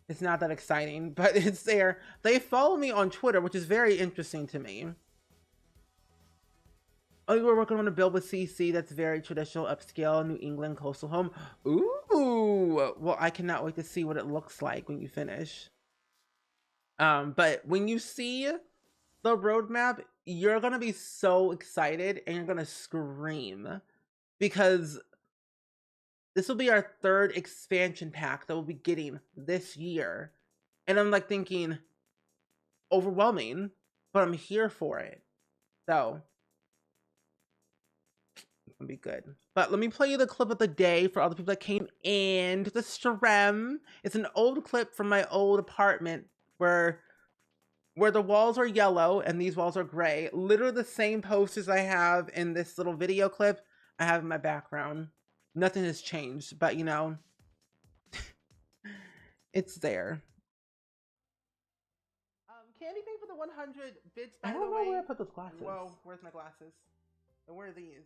It's not that exciting, but it's there. They follow me on Twitter, which is very interesting to me. Oh, you were working on a build with CC that's very traditional, upscale, New England coastal home. Ooh, well, I cannot wait to see what it looks like when you finish. But when you see the roadmap, you're gonna be so excited and you're gonna scream because this will be our 3rd expansion pack that we'll be getting this year. And I'm like thinking, overwhelming, but I'm here for it. So it's gonna be good. But let me play you the clip of the day for all the people that came in to the stream. It's an old clip from my old apartment where the walls are yellow and these walls are gray. Literally the same posters I have in this little video clip I have in my background. Nothing has changed, but you know, it's there. Candy pay for the 100 bits, by the way. I don't know where I put those glasses. Whoa, where's my glasses? And where are these?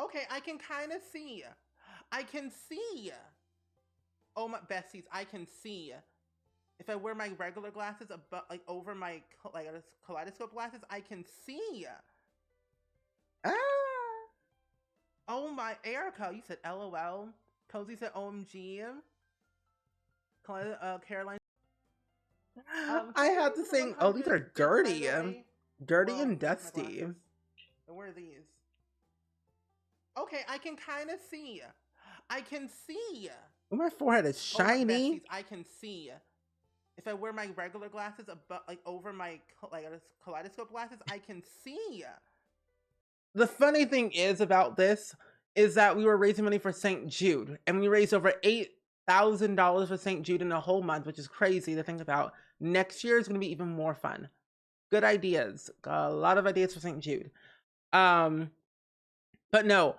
Okay, I can kind of see. I can see. Oh, my besties, I can see. If I wear my regular glasses like over my kaleidoscope glasses, I can see. Ah. Oh my, Erica, you said LOL. Cozy said OMG. Caroline. I have to sing. Oh, these are dirty. Dirty and dusty. And where are these? Okay, I can kind of see. I can see. Oh, my forehead is shiny. Oh, my besties, I can see. If I wear my regular glasses like over my kaleidoscope glasses, I can see. The funny thing is about this is that we were raising money for St. Jude, and we raised over $8,000 for St. Jude in a whole month, which is crazy to think about. Next year is going to be even more fun. Good ideas. Got a lot of ideas for St. Jude. But no,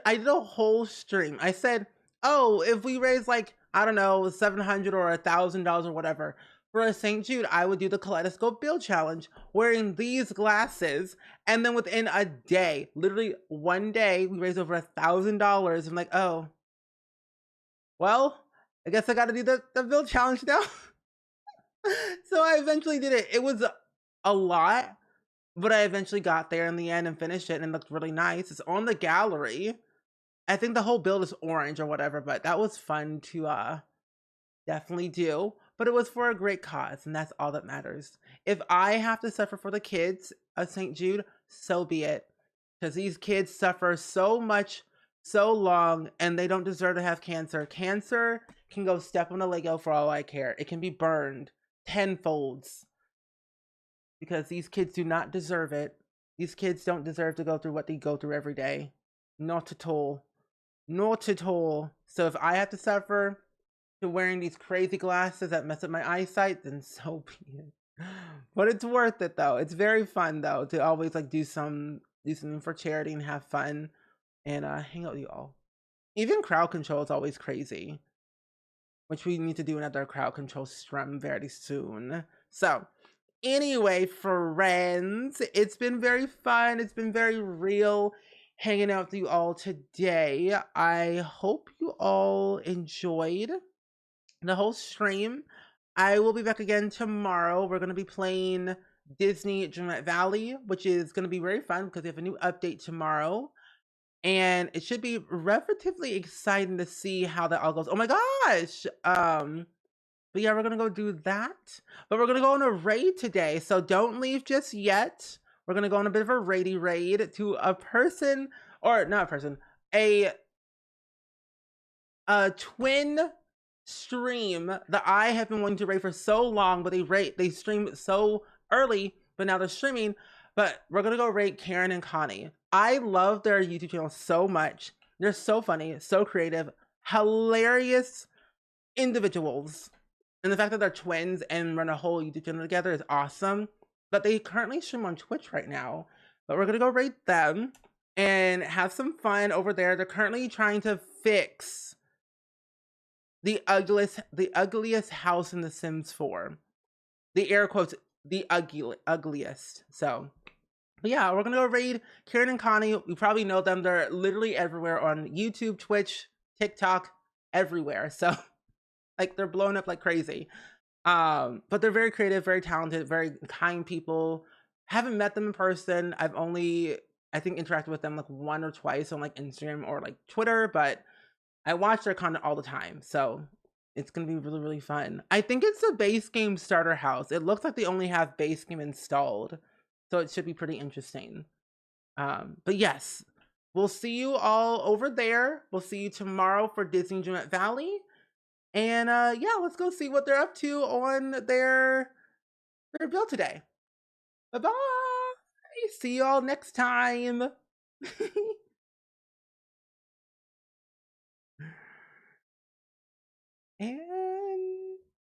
I did a whole stream. I said, oh, if we raise like, I don't know, $700 or $1,000 or whatever for a St. Jude, I would do the kaleidoscope build challenge wearing these glasses. And then within a day, literally one day, we raised over $1,000. I'm like, oh, well, I guess I got to do the build challenge now. So I eventually did it. It was a lot, but I eventually got there in the end and finished it and it looked really nice. It's on the gallery. I think the whole build is orange or whatever, but that was fun to Definitely do. But it was for a great cause, and that's all that matters. If I have to suffer for the kids of St. Jude, so be it. Because these kids suffer so much, so long, and they don't deserve to have cancer. Cancer can go step on a Lego for all I care. It can be burned tenfolds because these kids do not deserve it. These kids don't deserve to go through what they go through every day. Not at all. Not at all. So if I have to suffer to wearing these crazy glasses that mess up my eyesight, then so be it. But it's worth it though. It's very fun though to always like do something for charity and have fun and hang out with you all. Even crowd control is always crazy, which we need to do another crowd control stream very soon. So anyway, friends, it's been very fun. It's been very real hanging out with you all today. I hope you all enjoyed the whole stream. I will be back again tomorrow. We're going to be playing Disney Dreamlight Valley, which is going to be very fun because we have a new update tomorrow. And it should be relatively exciting to see how that all goes. Oh my gosh! But yeah, we're gonna go do that. But we're gonna go on a raid today, so don't leave just yet. We're gonna go on a bit of a raidy raid to a person, or not a person, a twin stream that I have been wanting to raid for so long, but they stream so early, but now they're streaming. But we're gonna go raid Karen and Connie. I love their YouTube channel so much. They're so funny, so creative, hilarious individuals. And the fact that they're twins and run a whole YouTube channel together is awesome. But they currently stream on Twitch right now. But we're gonna go raid them and have some fun over there. They're currently trying to fix the ugliest house in The Sims 4. The air quotes, the ugliest. So, but yeah, we're gonna go raid Karen and Connie. We probably know them. They're literally everywhere on YouTube, Twitch, TikTok, everywhere. So, like, they're blowing up like crazy. But they're very creative, very talented, very kind people. Haven't met them in person. I've only, I think, interacted with them like one or twice on like Instagram or like Twitter, but I watch their content all the time. So it's going to be really, really fun. I think it's a base game starter house. It looks like they only have base game installed. So it should be pretty interesting. But yes, we'll see you all over there. We'll see you tomorrow for Disney Dreamlight Valley. And yeah, let's go see what they're up to on their build today. Bye-bye. See you all next time.